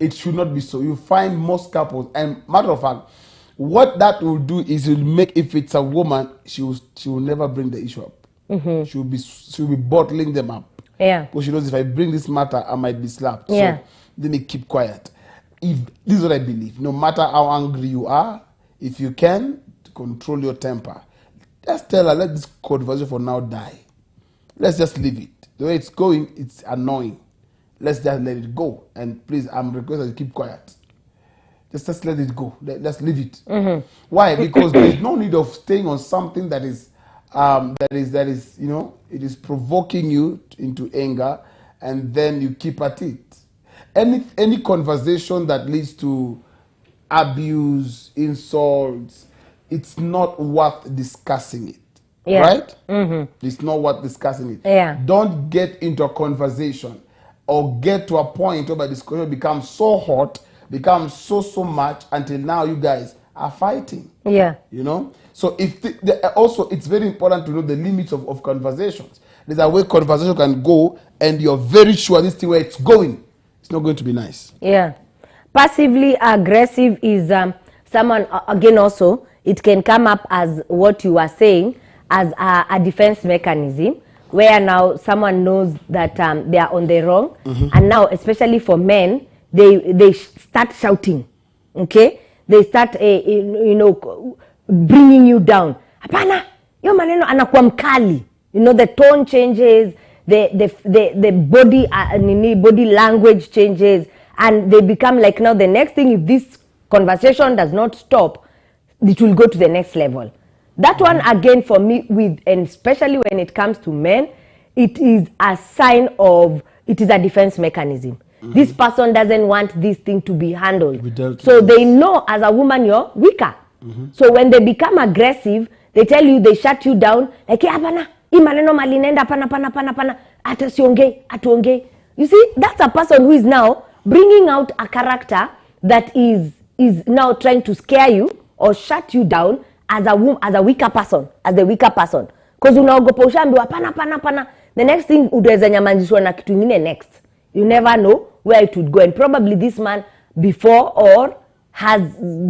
It should not be so. You find most couples, and matter of fact, what that will do is it will make, if it's a woman, she will never bring the issue up. She'll be bottling them up. Yeah. Because she knows, if I bring this matter, I might be slapped. Yeah. So let me keep quiet. This is what I believe. No matter how angry you are, if you can control your temper, just tell her, let this conversation for now die. Let's just leave it. The way it's going, it's annoying. Let's just let it go. And please, I'm requesting you keep quiet. Just let it go. Let's leave it. Why? Because there's no need of staying on something that is it is provoking you into anger, and then you keep at it. Any conversation that leads to abuse, insults, it's not worth discussing it. Yeah. Right? It's not worth discussing it. Yeah. Don't get into a conversation or get to a point where the discussion becomes so hot, becomes so much until now you guys are fighting. Yeah. You know? So also it's very important to know the limits of conversations. There's a way conversation can go and you're very sure this thing where it's going, it's not going to be nice. Yeah. Passively aggressive is someone, again also, it can come up as what you are saying, as a defense mechanism, where now someone knows that they are on the wrong, and now, especially for men, they start shouting, okay? They start, bringing you down. Hapana, yo maneno anakuwa mkali. You know, the tone changes, the body language changes, and they become like, now the next thing, if this conversation does not stop, it will go to the next level. That one, again, for me, and especially when it comes to men, it is a sign of, it is a defense mechanism. This person doesn't want this thing to be handled. So they know as a woman you're weaker. So when they become aggressive, they tell you, they shut you down, like, hapana, hii maneno malinenda, pana, ata siongei, atuongei. You see, that's a person who is now bringing out a character that is now trying to scare you or shut you down as a weaker person, as the weaker person. Because unaogopa ushaambiwa pana. The next thing utaweza nyamanzishwa na kitu ingine next. You never know where it would go. And probably this man before or has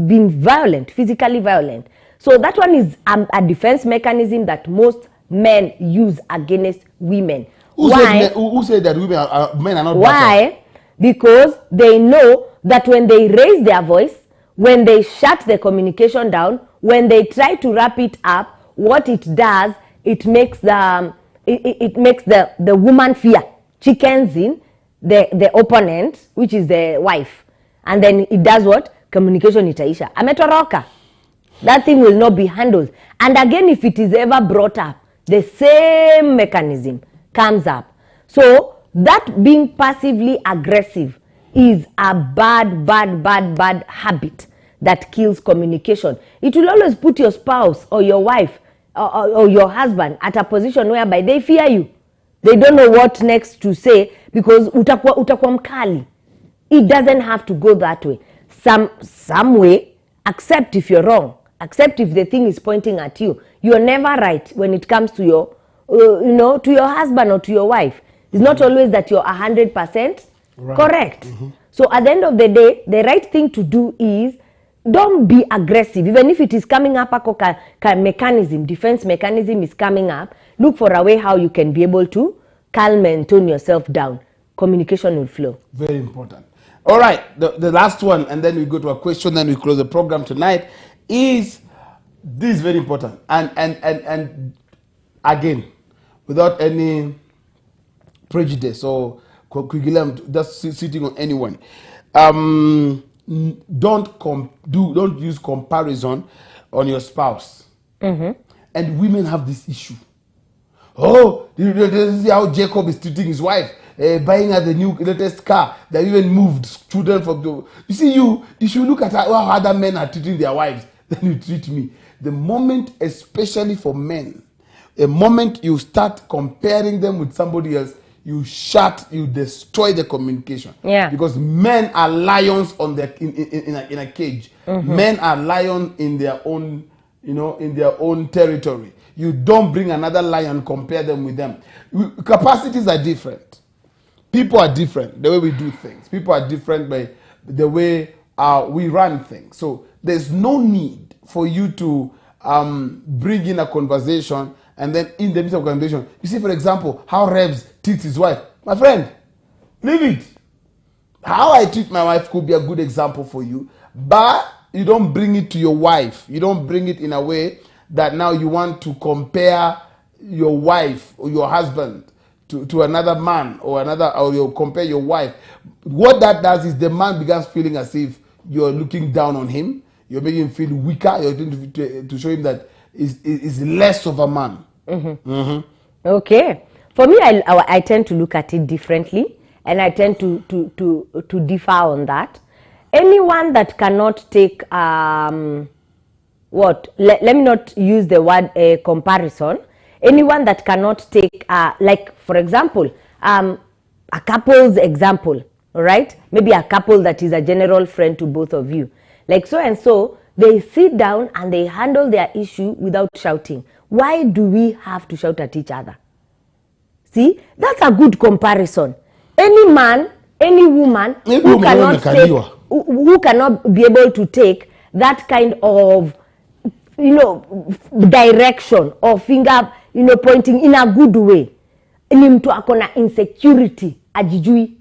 been violent, physically violent. So that one is a defense mechanism that most men use against women. Who said that men are not Why? better? Because they know that when they raise their voice, when they shut the communication down, when they try to wrap it up, what it does, it makes the woman fear. Chickens in the opponent, which is the wife. And then it does what? Communication itaisha. Ametoroka. That thing will not be handled. And again, if it is ever brought up, the same mechanism comes up. So that being passively aggressive is a bad habit that kills communication. It will always put your spouse or your wife or your husband at a position whereby they fear you. They don't know what next to say because utakuwa mkali. It doesn't have to go that way. Some way, accept if you're wrong. Accept if the thing is pointing at you. You're never right when it comes to your, to your husband or to your wife. It's not always that you're 100% correct. So at the end of the day, the right thing to do is don't be aggressive. Even if it is coming up, a mechanism, defense mechanism is coming up, look for a way how you can be able to calm and tone yourself down. Communication will flow. Very important. All right, the last one, and then we go to a question, then we close the program tonight, is this very important. And again, without any prejudice or curriculum just sitting on anyone, don't use comparison on your spouse. And women have this issue. Oh, this is how Jacob is treating his wife, buying her the new latest car. They even moved children from the. You see, you should look at how other men are treating their wives. Then you treat me. The moment, especially for men, the moment you start comparing them with somebody else, you destroy the communication. Yeah. Because men are lions in a cage. Men are lions in their own, in their own territory. You don't bring another lion, compare them with them. Capacities are different. People are different, the way we do things. People are different by the way we run things. So there's no need for you to bring in a conversation and then in the midst of conversation, you see, for example, how Rebs treats his wife. My friend, leave it. How I treat my wife could be a good example for you, but you don't bring it to your wife. You don't bring it in a way that now you want to compare your wife or your husband to another man or you compare your wife. What that does is the man begins feeling as if you're looking down on him. You're making him feel weaker. You're doing to show him that is less of a man. Okay. For me, I tend to look at it differently, and I tend to differ on that. Anyone that cannot take let me not use the word comparison. Anyone that cannot take like, for example, a couple's example, all right? Maybe a couple that is a general friend to both of you. Like so and so, they sit down and they handle their issue without shouting. Why do we have to shout at each other? See, that's a good comparison. Any man, any woman who cannot be able to take that kind of, direction or finger, pointing in a good way. Ni mtu akona insecurity, ajijui.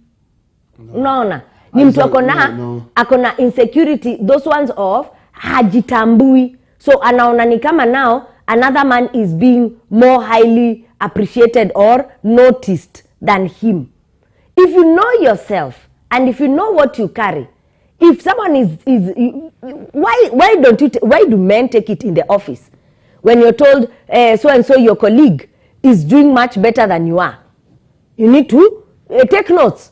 Unaona? Ni mtu akona insecurity, those ones of hajitambui. So anaona ni kama now another man is being more highly appreciated or noticed than him. If you know yourself and if you know what you carry, if someone why do men take it in the office when you're told so and so your colleague is doing much better than you are? You need to take notes,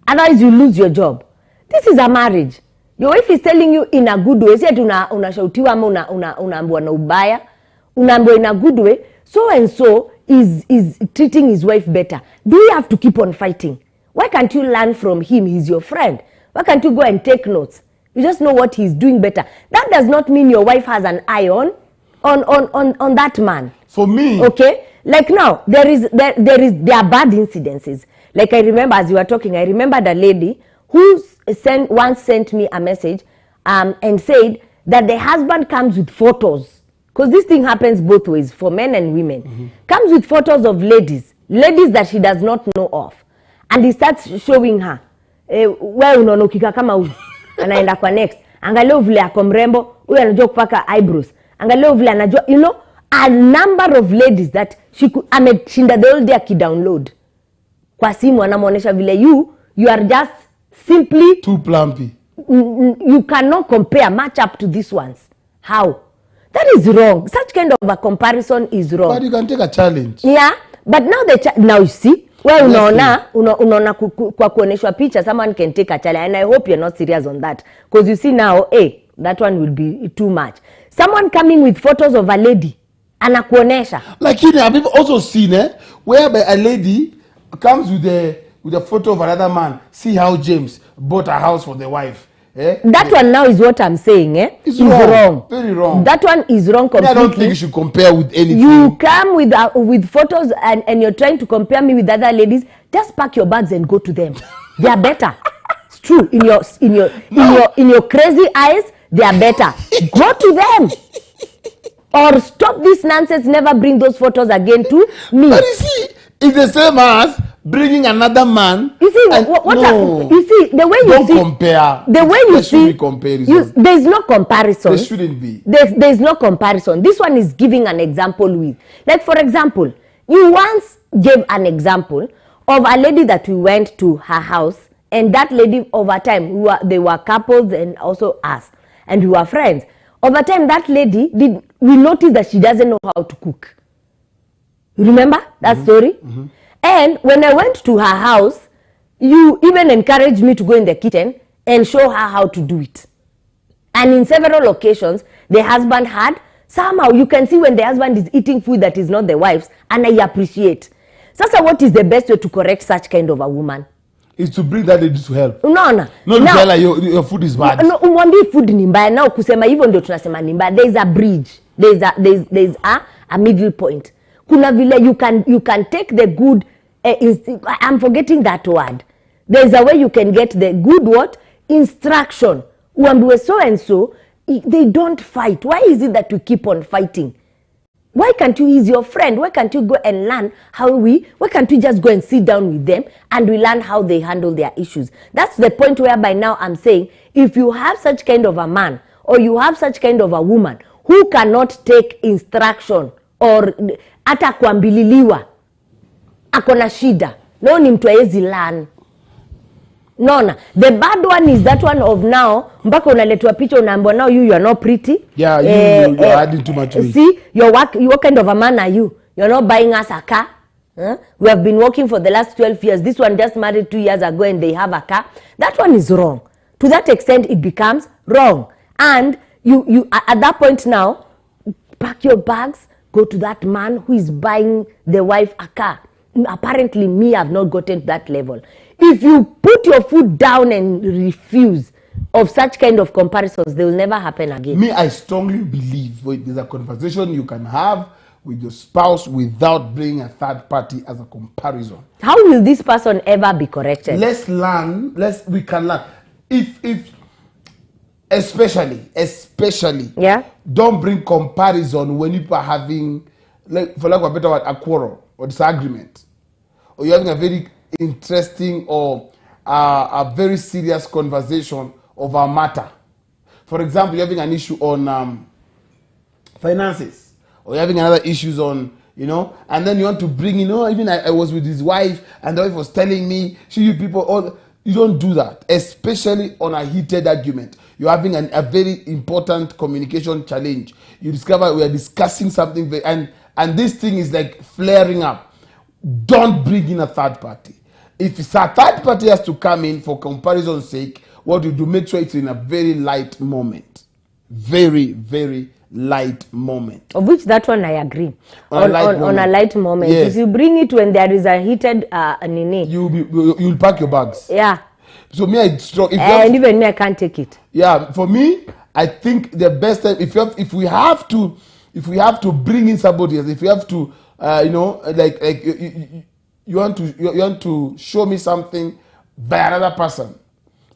otherwise you lose your job. This is a marriage. Your wife is telling you in a good way. Say unashautiwa ama unaambiwa na ubaya, unaambiwa in a good way. So and so is treating his wife better. Do you have to keep on fighting? Why can't you learn from him? He's your friend. Why can't you go and take notes? You just know what he's doing better. That does not mean your wife has an eye on that man. For me, okay, like now there are bad incidences. Like I remember as you were talking, I remembered a lady who once sent me a message and said that the husband comes with photos, because this thing happens both ways for men and women. Comes with photos of ladies that she does not know of, and he starts showing her, wewe unaonukika kama huyu, anaenda kwa next, angalia vile ako mrembo, huyu anajua kupaka eyebrows, angalia vile anajua, a number of ladies that ameshinda the whole day akidownload kwa simu, anamuonesha vile you are just simply too plumpy. You cannot compare, match up to these ones. How? That is wrong. Such kind of a comparison is wrong. But you can take a challenge. Yeah, but now you see, well, unaona kwa kuoneshwa picha, someone can take a challenge, and I hope you're not serious on that, because you see now, that one will be too much. Someone coming with photos of a lady, anakuonesha. Like I've also seen whereby a lady comes with a photo of another man. See how James bought a house for the wife. That one now is what I'm saying. It's wrong. Very wrong. That one is wrong completely. I don't think you should compare with anything. You come with photos and you're trying to compare me with other ladies. Just pack your bags and go to them. They are better. It's true. In your crazy eyes, they are better. Go to them. Or stop this nonsense. Never bring those photos again to me. But you see, it's the same as bringing another man. You see you see the way you don't see compare. The way you there see be comparison. there is no comparison. There shouldn't be. There is no comparison. This one is giving an example with, like, for example, you once gave an example of a lady that we went to her house, and that lady over time they were couples and also us, and we were friends. Over time, that lady we noticed that she doesn't know how to cook. You remember that story? And when I went to her house, you even encouraged me to go in the kitchen and show her how to do it. And in several occasions, the husband had, somehow you can see when the husband is eating food that is not the wife's, and I appreciate. Sasa, what is the best way to correct such kind of a woman? Is to bring that lady to help. No. Not to tell her your food is bad. No, umwambie food ni mbaya. Now kusema hivyo ndio tunasema ni mbaya. There is a bridge. There is a middle point. Kuna vile you can take the good I'm forgetting that word. There is a way you can get the good instruction. Uambiwe so and so, they don't fight. Why is it that we keep on fighting? Why can't you, he's your friend, why can't you go and learn why can't we just go and sit down with them and we learn how they handle their issues? That's the point whereby now I'm saying, if you have such kind of a man or you have such kind of a woman who cannot take instruction or hata kuambililiwa ako na shida, no ni mtu hawezi learn. Nona, the bad one is that one of now, mpaka unaletwa picha unaambiwa now you are not pretty. Yeah, you're adding too much weight. See, what kind of a man are you? You're not buying us a car. We have been working for the last 12 years. This one just married 2 years ago and they have a car. That one is wrong. To that extent, it becomes wrong. And you at that point now, pack your bags, go to that man who is buying the wife a car. Apparently, me, I've not gotten to that level. If you put your foot down and refuse of such kind of comparisons, they will never happen again. Me, I strongly believe there's a conversation you can have with your spouse without bringing a third party as a comparison. How will this person ever be corrected? Let's learn. We can learn. If especially, yeah, don't bring comparison when you are having, like, for lack of a better word, a quarrel or disagreement, or you're having a very interesting or a very serious conversation of a matter. For example, you're having an issue on finances, or you're having another issues on, and then you want to bring, even I was with his wife, and the wife was telling me, you people, you don't do that, especially on a heated argument. You're having a very important communication challenge. You discover we are discussing something, and this thing is like flaring up. Don't bring in a third party. If a third party has to come in for comparison's sake, what you do, make sure it's in a very light moment. Very, very light moment. Of which that one I agree. On a light moment. Yes. If you bring it when there is a heated nini, you'll pack your bags. Yeah. So me, and even me, I can't take it. Yeah, for me, I think the best time, if we have to bring in somebody else, if we have to, you want to show me something by another person.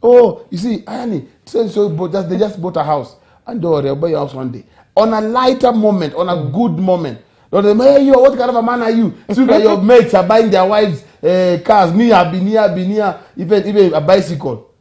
Oh, you see, Annie, they just bought a house, and don't worry, I'll buy your house one day. On a lighter moment, on a good moment. Don't say, hey, what kind of a man are you? See that your mates are buying their wives cars. Me, I've been here, even a bicycle.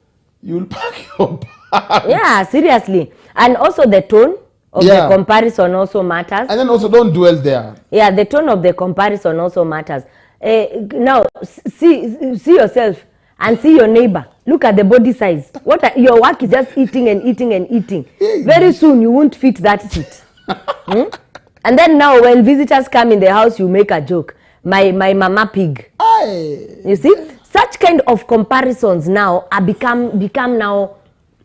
You'll pack your bag. Yeah, seriously. And also the tone of the comparison also matters. And then also don't dwell there. Yeah, the tone of the comparison also matters. Now, see yourself and see your neighbor. Look at the body size. Your work is just eating and eating and eating. Very soon you won't fit that seat. And then now when visitors come in the house, you make a joke. My mama pig. Aye. You see? Such kind of comparisons now are become now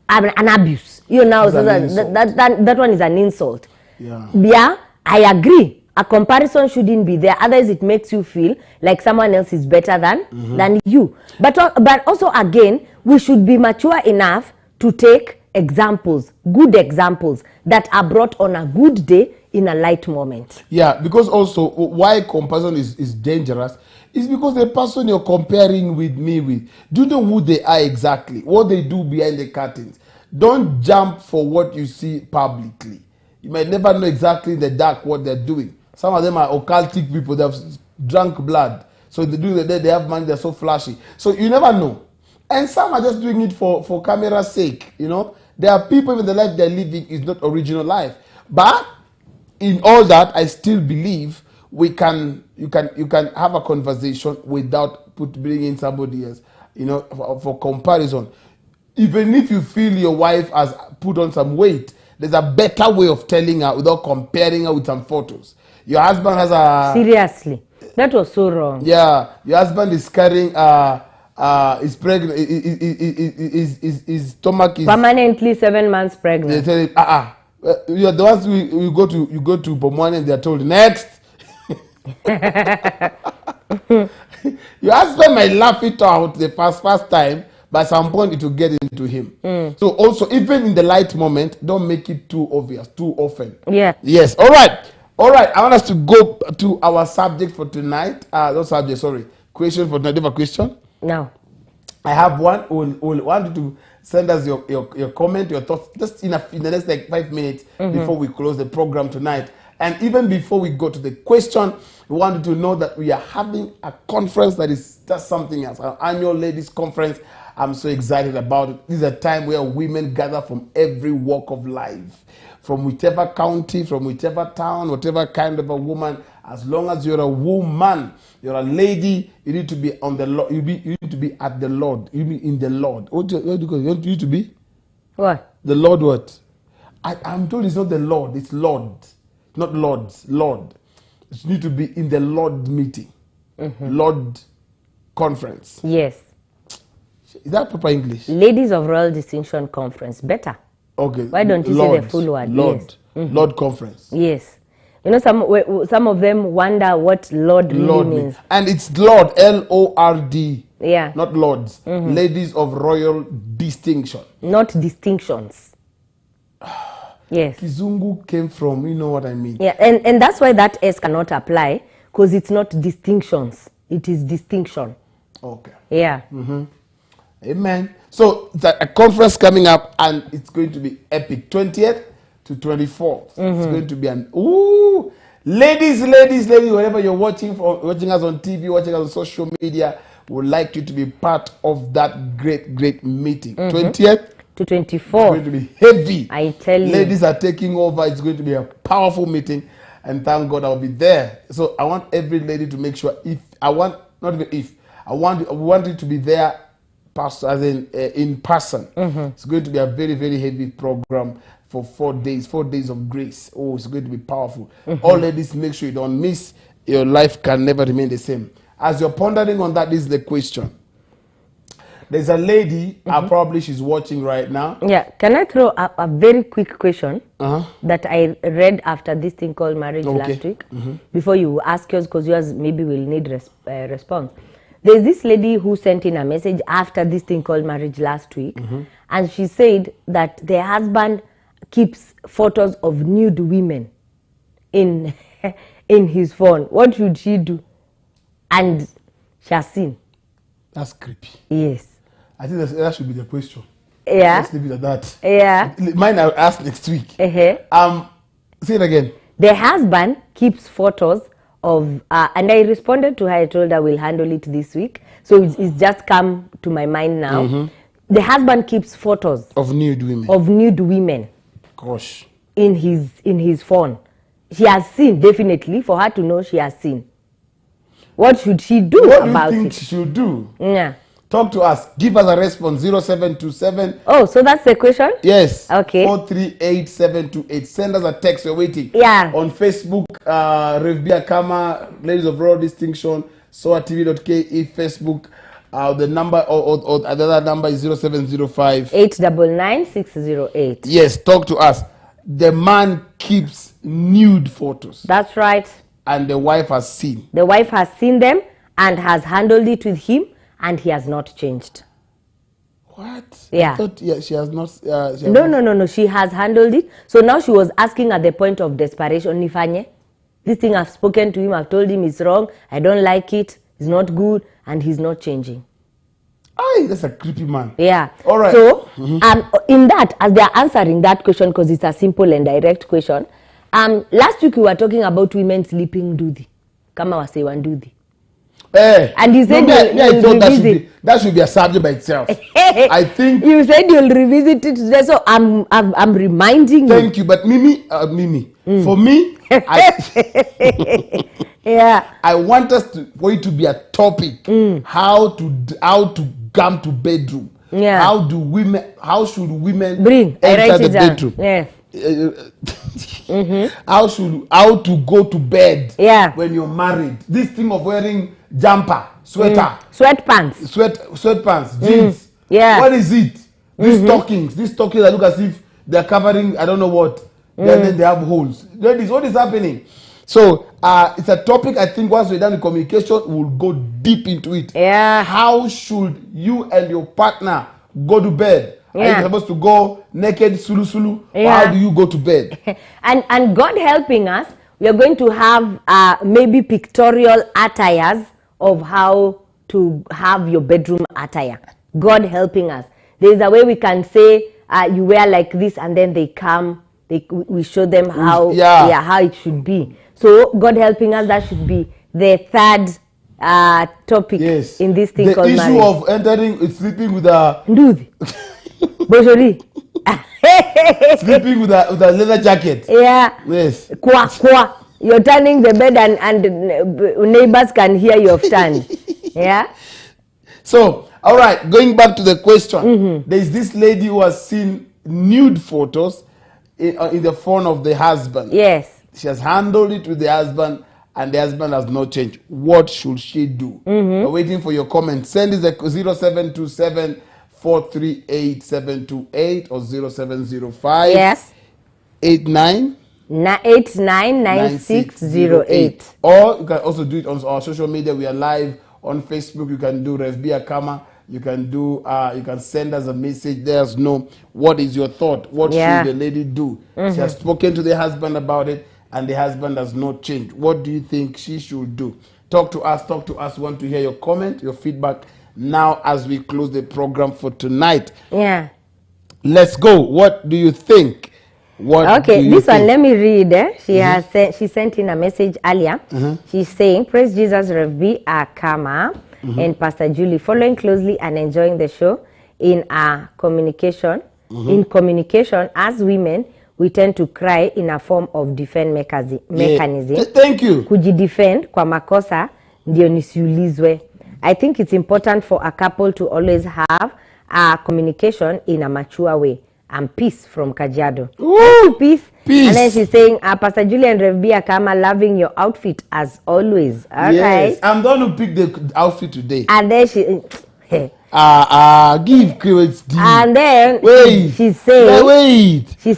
an abuse. That one is an insult. Yeah, I agree. A comparison shouldn't be there. Otherwise, it makes you feel like someone else is better than you. But also, again, we should be mature enough to take examples, good examples, that are brought on a good day in a light moment. Yeah, because also, why comparison is dangerous is because the person you're comparing me with, do you know who they are exactly? What they do behind the curtains? Don't jump for what you see publicly. You might never know exactly in the dark what they're doing. Some of them are occultic people. They have drunk blood. So they have money. They're so flashy. So you never know. And some are just doing it for camera's sake. There are people in the life they're living is not original life. But in all that, I still believe you can have a conversation without bringing in somebody else. For comparison. Even if you feel your wife has put on some weight, there's a better way of telling her without comparing her with some photos. Your husband has a... Seriously. That was so wrong. Yeah. Your husband is carrying... is pregnant. His stomach is... Permanently 7 months pregnant. They tell him, you're the ones you go to Bomani and they're told, next. Your husband might laugh it out the first time, but at some point it will get into him. So also, even in the light moment, don't make it too obvious, too often. Yeah. Yes. All right. I want us to go to our subject for tonight. Question for tonight. Do you have a question? No. I have one. We'll want you to send us your comment, your thoughts, just in the next 5 minutes before we close the program tonight. And even before we go to the question, we wanted to know that we are having a conference that is just something else, our annual ladies conference. I'm so excited about it. This is a time where women gather from every walk of life, from whichever county, from whichever town, whatever kind of a woman. As long as you're a woman, you're a lady, you need to be on the Lord. You need to be at the Lord. You be in the Lord. What do you call it? You need to be? What? The Lord what? I'm told it's not the Lord, it's Lord. Not Lords, Lord. You need to be in the Lord meeting. Lord conference. Yes. Is that proper English? Ladies of Royal Distinction Conference. Better. Okay. Why don't you say the full word? Lord. Yes. Lord conference. Yes. You know, some of them wonder what Lord really Lord means. And it's Lord, Lord. Yeah. Not Lords. Ladies of Royal Distinction. Not distinctions. Yes. Kizungu came from, you know what I mean? Yeah, and that's why that S cannot apply, because it's not distinctions. It is distinction. Okay. Yeah. Amen. So it's a conference coming up, and it's going to be epic. 20th to 24th. It's going to be ladies, wherever you're watching us on TV, watching us on social media, would like you to be part of that great meeting. 20th To it's 24. going to be heavy. I tell you. Ladies are taking over. It's going to be a powerful meeting, and thank God I'll be there. So I want every lady to make sure I want you to be there, as in person. It's going to be a very, very heavy program for 4 days. 4 days of grace. Oh, it's going to be powerful. All ladies, make sure you don't miss. Your life can never remain the same. As you're pondering on that, this is the question. There's a lady, probably she's watching right now. Yeah. Can I throw a very quick question that I read after this thing called marriage last week? Before you ask yours, because yours maybe will need response. There's this lady who sent in a message after this thing called marriage last week. And she said that their husband keeps photos of nude women in his phone. What should she do? And she has seen. That's creepy. Yes. I think that should be the question. Yeah. Let's leave it at that. Yeah. Mine I'll ask next week. Say it again. The husband keeps photos of, and I responded to her. I told her we'll handle it this week. So it's just come to my mind now. The husband keeps photos Of nude women. of nude women Gosh. in his phone. She has seen, definitely, for her to know she has seen. What should she do What about do you think it? she should do? Yeah. Talk to us. Give us a response. 0727. Oh, so that's the question? Yes. Okay. 438-728. Send us a text. We're waiting. Yeah. On Facebook, Akama, Ladies of Royal Distinction, SOATV.ke, Facebook. The number or the other number is 0705 899 608. Yes, talk to us. The man keeps nude photos, That's right. and the wife has seen. The wife has seen them and has handled it with him, and he has not changed. What? Yeah. I thought, she has not. No. She has handled it. So now she was asking at the point of desperation, Nifanye, this thing I've spoken to him, I've told him it's wrong, I don't like it, it's not good, and he's not changing. Aye, that's a creepy man. Yeah. All right. So, in that, as they are answering that question, because it's a simple and direct question, last week we were talking about women sleeping dudhi. Kama wasewa dudhi. And you said you'll revisit. That should be a subject by itself. I think. You said you'll revisit it today, so I'm reminding you. Thank you, but Mimi, for me, Yeah. I want for it to be a topic. How to come to bedroom. Yeah. How should women enter the bedroom? Yes. How to go to bed when you're married. This thing of wearing jumper, sweater, sweatpants, jeans. Yeah. What is it? These stockings that look as if they're covering I don't know what. Then they have holes. Ladies, what is happening? So it's a topic I think once we're done with communication, we'll go deep into it. Yeah. How should you and your partner go to bed? Yeah. Are you supposed to go naked, sulu? Yeah. Or how do you go to bed? and God helping us, we are going to have maybe pictorial attires of how to have your bedroom attire. God helping us. There is a way we can say you wear like this, and then they come. We show them how how it should be. So God helping us, that should be the third topic Yes. in this thing the called issue marriage. of entering, sleeping with a, Nduthi. Bojori. sleeping with a leather jacket. Yeah. Yes. Kwa. You're turning the bed and neighbors can hear you have turned. Yeah. So, all right, going back to the question, there is this lady who has seen nude photos in the phone of the husband. Yes. She has handled it with the husband, and the husband has not changed. What should she do? We're waiting for your comments. Send us a 0727 438 728 or 0705 Yes. 89 899608. Or you can also do it on our social media. We are live on Facebook. You can do Akama. You can do. You can send us a message. Let us know what is your thought. What should the lady do? She has spoken to the husband about it, and the husband has not changed. What do you think she should do? Talk to us. Talk to us. We want to hear your comment, your feedback. Now, as we close the program for tonight, Yeah. let's go. What do you think? What do Okay, you this one, think? let me read. She has she sent in a message earlier. She's saying, praise Jesus, Rev B, Akama, and Pastor Julie, following closely and enjoying the show in our communication. In communication, as women, we tend to cry in a form of defense mechanism. Thank you. Kujidefend kwa makosa ndio nisiulizwe. I think it's important for a couple to always have a communication in a mature way. And peace from Kajiado. Peace. And then she's saying, Pastor Julie and Rev B Akama, loving your outfit as always. All Yes, right. I'm the one who picked the outfit today. And then she... Give credit. And then she's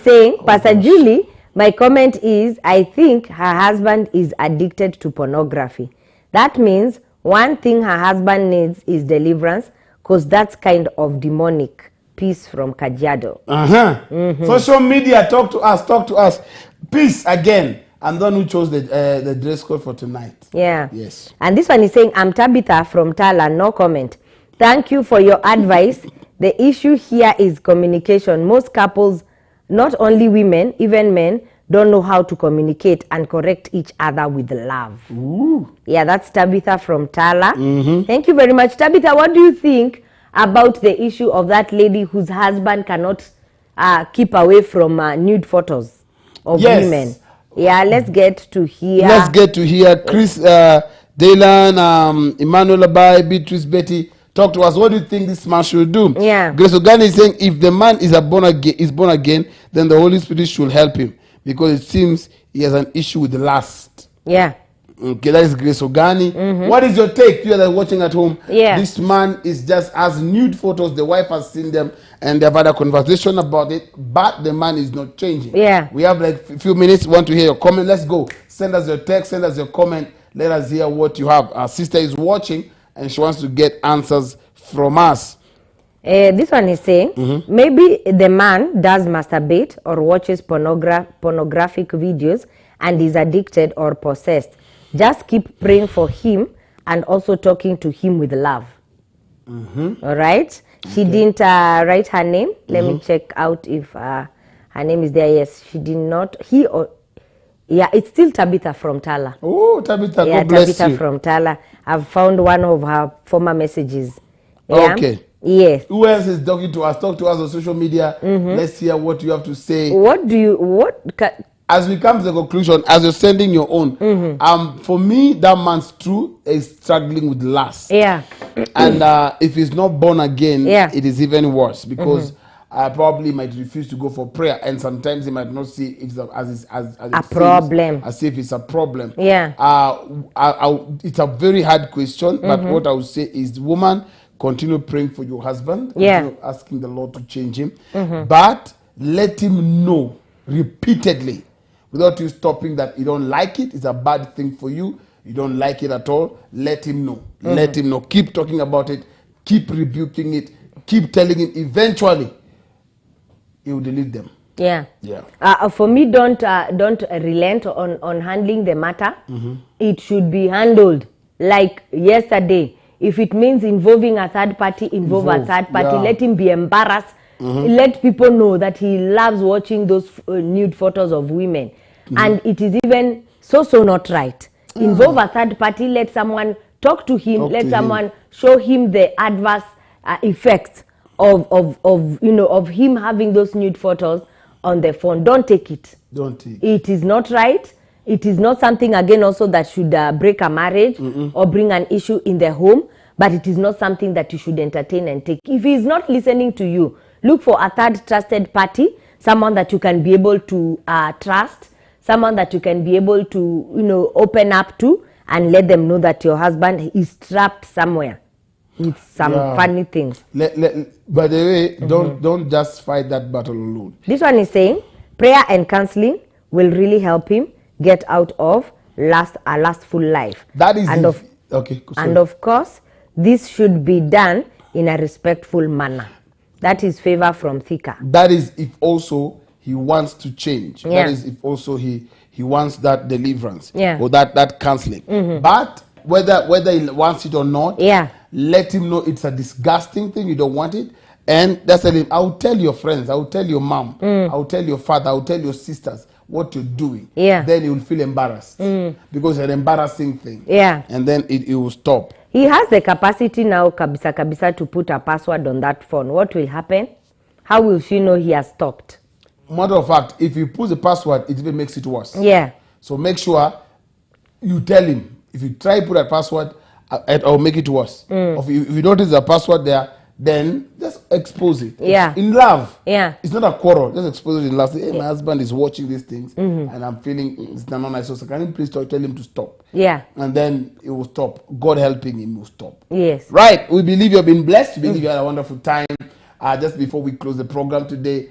saying, Pastor Julie, my comment is, I think her husband is addicted to pornography. That means one thing her husband needs is deliverance, because that's kind of demonic. Peace from Kajiado. Social media, talk to us. Peace again. I'm the one who chose the dress code for tonight. Yeah. Yes. And this one is saying, I'm Tabitha from Tala, no comment. Thank you for your advice. The issue here is communication. Most couples, not only women, even men, don't know how to communicate and correct each other with love. Ooh. Yeah, that's Tabitha from Tala. Thank you very much. Tabitha, what do you think about the issue of that lady whose husband cannot keep away from nude photos of women? Yeah, let's get to hear. Chris, Daylan, Emmanuel Abai, Beatrice, Betty. Talk to us. What do you think this man should do? Yeah. Grace Ogani is saying if the man is born again, then the Holy Spirit should help him because it seems he has an issue with the lust. Yeah. Okay, that is Grace Ogani. What is your take? You that are watching at home. Yeah. This man is just as nude photos. The wife has seen them and they've had a conversation about it, but the man is not changing. Yeah. We have like a few minutes. Want to hear your comment? Let's go. Send us your text. Send us your comment. Let us hear what you have. Our sister is watching and she wants to get answers from us. This one is saying, maybe the man does masturbate or watches pornographic videos and is addicted or possessed. Just keep praying for him and also talking to him with love. All right. She didn't write her name. Let me check out if her name is there. Yes, she did not. Yeah, it's still Tabitha from Tala. Oh, Tabitha, Yeah, God bless Tabitha you. from Tala. I've found one of her former messages. Yeah? Okay. Yes. Who else is talking to us? Talk to us on social media. Let's hear what you have to say. As we come to the conclusion, as you're sending your own, for me, that man's true is struggling with lust. Yeah. And if he's not born again, Yeah. it is even worse because probably might refuse to go for prayer, and sometimes he might not see it as A problem. as if it's a problem. Yeah. It's a very hard question, but what I would say is, woman, continue praying for your husband. Continue asking the Lord to change him, but let him know repeatedly, without you stopping, that you don't like it. It's a bad thing for you. You don't like it at all. Let him know. Let him know. Keep talking about it. Keep rebuking it. Keep telling him. Eventually, he will delete them. Yeah. Yeah. For me, don't relent on handling the matter. It should be handled like yesterday. If it means involving a third party, involve a third party. Yeah. Let him be embarrassed. Let people know that he loves watching those nude photos of women. And it is even so not right. Involve a third party. Let someone Talk to him. Talk Let to someone show him the adverse effects of him having those nude photos on the phone. Don't take it. Don't take It is not right. It is not something, again, also that should break a marriage or bring an issue in the home, but it is not something that you should entertain and take. If he is not listening to you, look for a third trusted party, someone that you can be able to trust, someone that you can be able to, open up to, and let them know that your husband is trapped somewhere with some funny things. By the way, don't just fight that battle alone. This one is saying prayer and counseling will really help him get out of a lustful life. That is okay. And of course, this should be done in a respectful manner. That is favor from Thika. That is if also he wants to change. Yeah. That is if also he wants that deliverance Yeah. or that counseling. But whether he wants it or not, let him know it's a disgusting thing. You don't want it. And that's him. I'll tell your friends, I'll tell your mom, I'll tell your father, I'll tell your sisters what you're doing. Then you will feel embarrassed because it's an embarrassing thing. And then it will stop. He has the capacity now, kabisa, to put a password on that phone. What will happen? How will she know he has stopped? Matter of fact, if you put the password, it even makes it worse. So make sure you tell him. If you try to put a password, I'll make it worse. If you notice the password there, then just expose it. In love. It's not a quarrel. Just expose it in love. Say, hey, my husband is watching these things and I'm feeling it's not nice. So can you please tell him to stop? And then it will stop. God helping him will stop. Right. We believe you've been blessed. We believe you had a wonderful time. Just before we close the program today,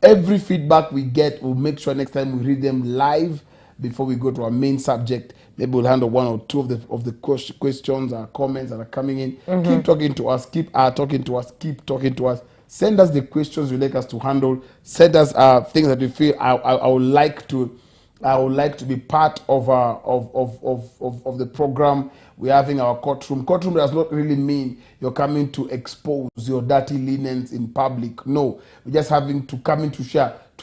every feedback we get, we'll make sure next time we read them live before we go to our main subject. Maybe we'll handle one or two of the questions or comments that are coming in. Keep talking to us. Keep talking to us. Keep talking to us. Send us the questions you'd like us to handle. Send us things that you feel I would like to be part of the program. We're having our courtroom. Courtroom does not really mean you're coming to expose your dirty linens in public. No, we're just having to come in to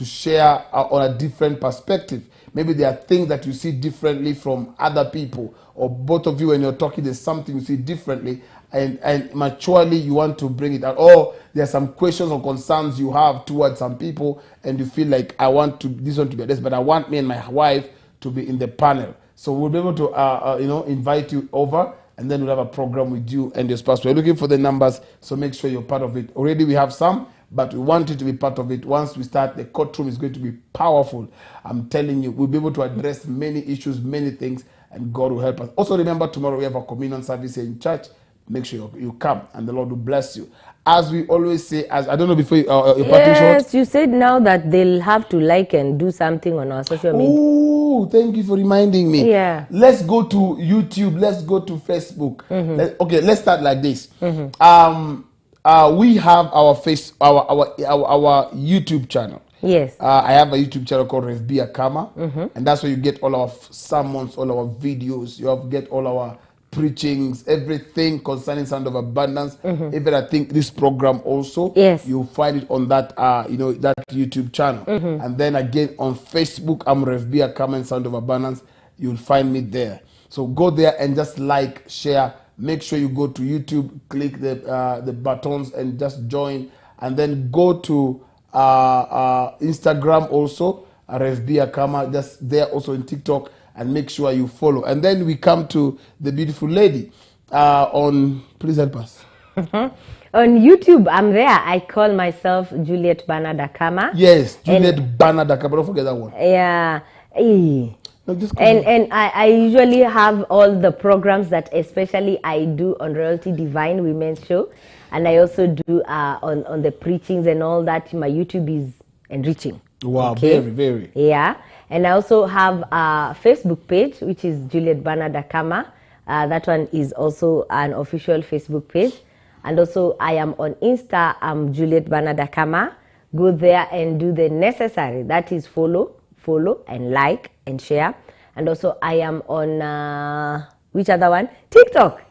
share on a different perspective. Maybe there are things that you see differently from other people, or both of you when you're talking, there's something you see differently, and maturely you want to bring it out. Or there are some questions or concerns you have towards some people, and you feel like I want this one to be this, but I want me and my wife to be in the panel. So we'll be able to invite you over, and then we'll have a program with you and your spouse. We're looking for the numbers, so make sure you're part of it. Already we have some, but we want you to be part of it. Once we start, the courtroom is going to be powerful. I'm telling you, we'll be able to address many issues, many things, and God will help us. Also remember, tomorrow we have a communion service here in church. Make sure you come, and the Lord will bless you. As we always say, I don't know before your parting shot. Yes, you said now that they'll have to like and do something on our social media. Oh, thank you for reminding me. Let's go to YouTube. Let's go to Facebook. Let's start like this. We have our YouTube channel. I have a YouTube channel called Akama, and that's where you get all our sermons, all our videos. You get all our preachings, everything concerning Sound of Abundance. Even I think this program also, you'll find it on that that YouTube channel. And then again on Facebook, I'm Akama and Sound of Abundance. You'll find me there. So go there and just like, share. Make sure you go to YouTube, click the buttons and just join, and then go to Instagram also, Akama, just there also in TikTok, and make sure you follow. And then we come to the beautiful lady please help us. On YouTube, I'm there. I call myself Juliet Bernard Akama. Yes, Juliet Bernard Akama. Don't forget that one. No, and I usually have all the programs that especially I do on Royalty Divine Women's Show, and I also do on the preachings and all that. My YouTube is enriching. Wow, very, very. And I also have a Facebook page, which is Juliet Bernard Akama. That one is also an official Facebook page. And also I am on Insta, I'm Juliet Bernard Akama. Go there and do the necessary. That is follow and like and share. And also I am on which other one? TikTok.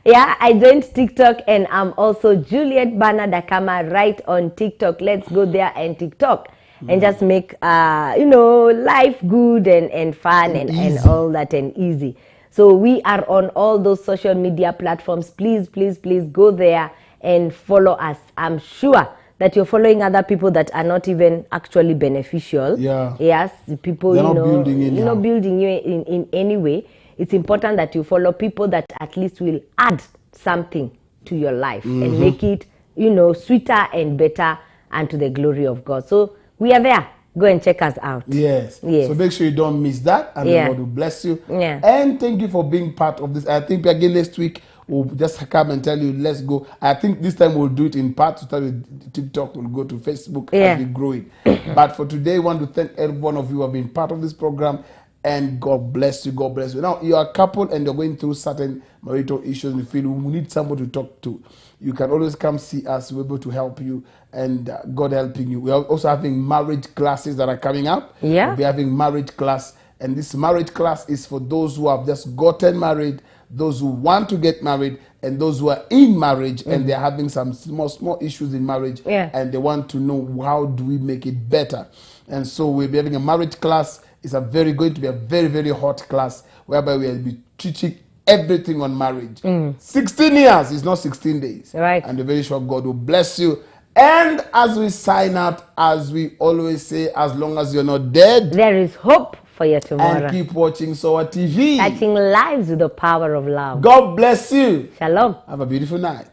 I joined TikTok, and I'm also Juliet Bernard Akama right on TikTok. Let's go there and TikTok and just make you know, life good and fun and all that and easy. So we are on all those social media platforms. Please, please, please go there and follow us. I'm sure that you're following other people that are not even actually beneficial. Yeah. Yes, the people, They're you not know, building you know, anyhow. building you in any way. It's important that you follow people that at least will add something to your life and make it, you know, sweeter and better and to the glory of God. So we are there. Go and check us out. Yes. Yes. So make sure you don't miss that, and the Yeah. Lord will bless you. Yeah. And thank you for being part of this. I think again next week we'll just come and tell you, let's go. I think this time we'll do it in parts. To start with TikTok, we'll go to Facebook Yeah. as we grow it. But for today, I want to thank every one of you who have been part of this program. And God bless you. God bless you. Now, you're a couple and you're going through certain marital issues and you feel we need somebody to talk to. You can always come see us. We're able to help you and God helping you. We are also having marriage classes that are coming up. Yeah. We'll be having marriage class. And this marriage class is for those who have just gotten married, those who want to get married, and those who are in marriage and they're having some small issues in marriage. Yeah. And they want to know how do we make it better. And so we'll be having a marriage class. It's going to be a very, very hot class whereby we'll be teaching everything on marriage. 16 years is not 16 days. Right. And we're very sure God will bless you. And as we sign out, as we always say, as long as you're not dead, There is hope for your tomorrow. and keep watching Sowa TV. Touching lives with the power of love. God bless you. Shalom. Have a beautiful night.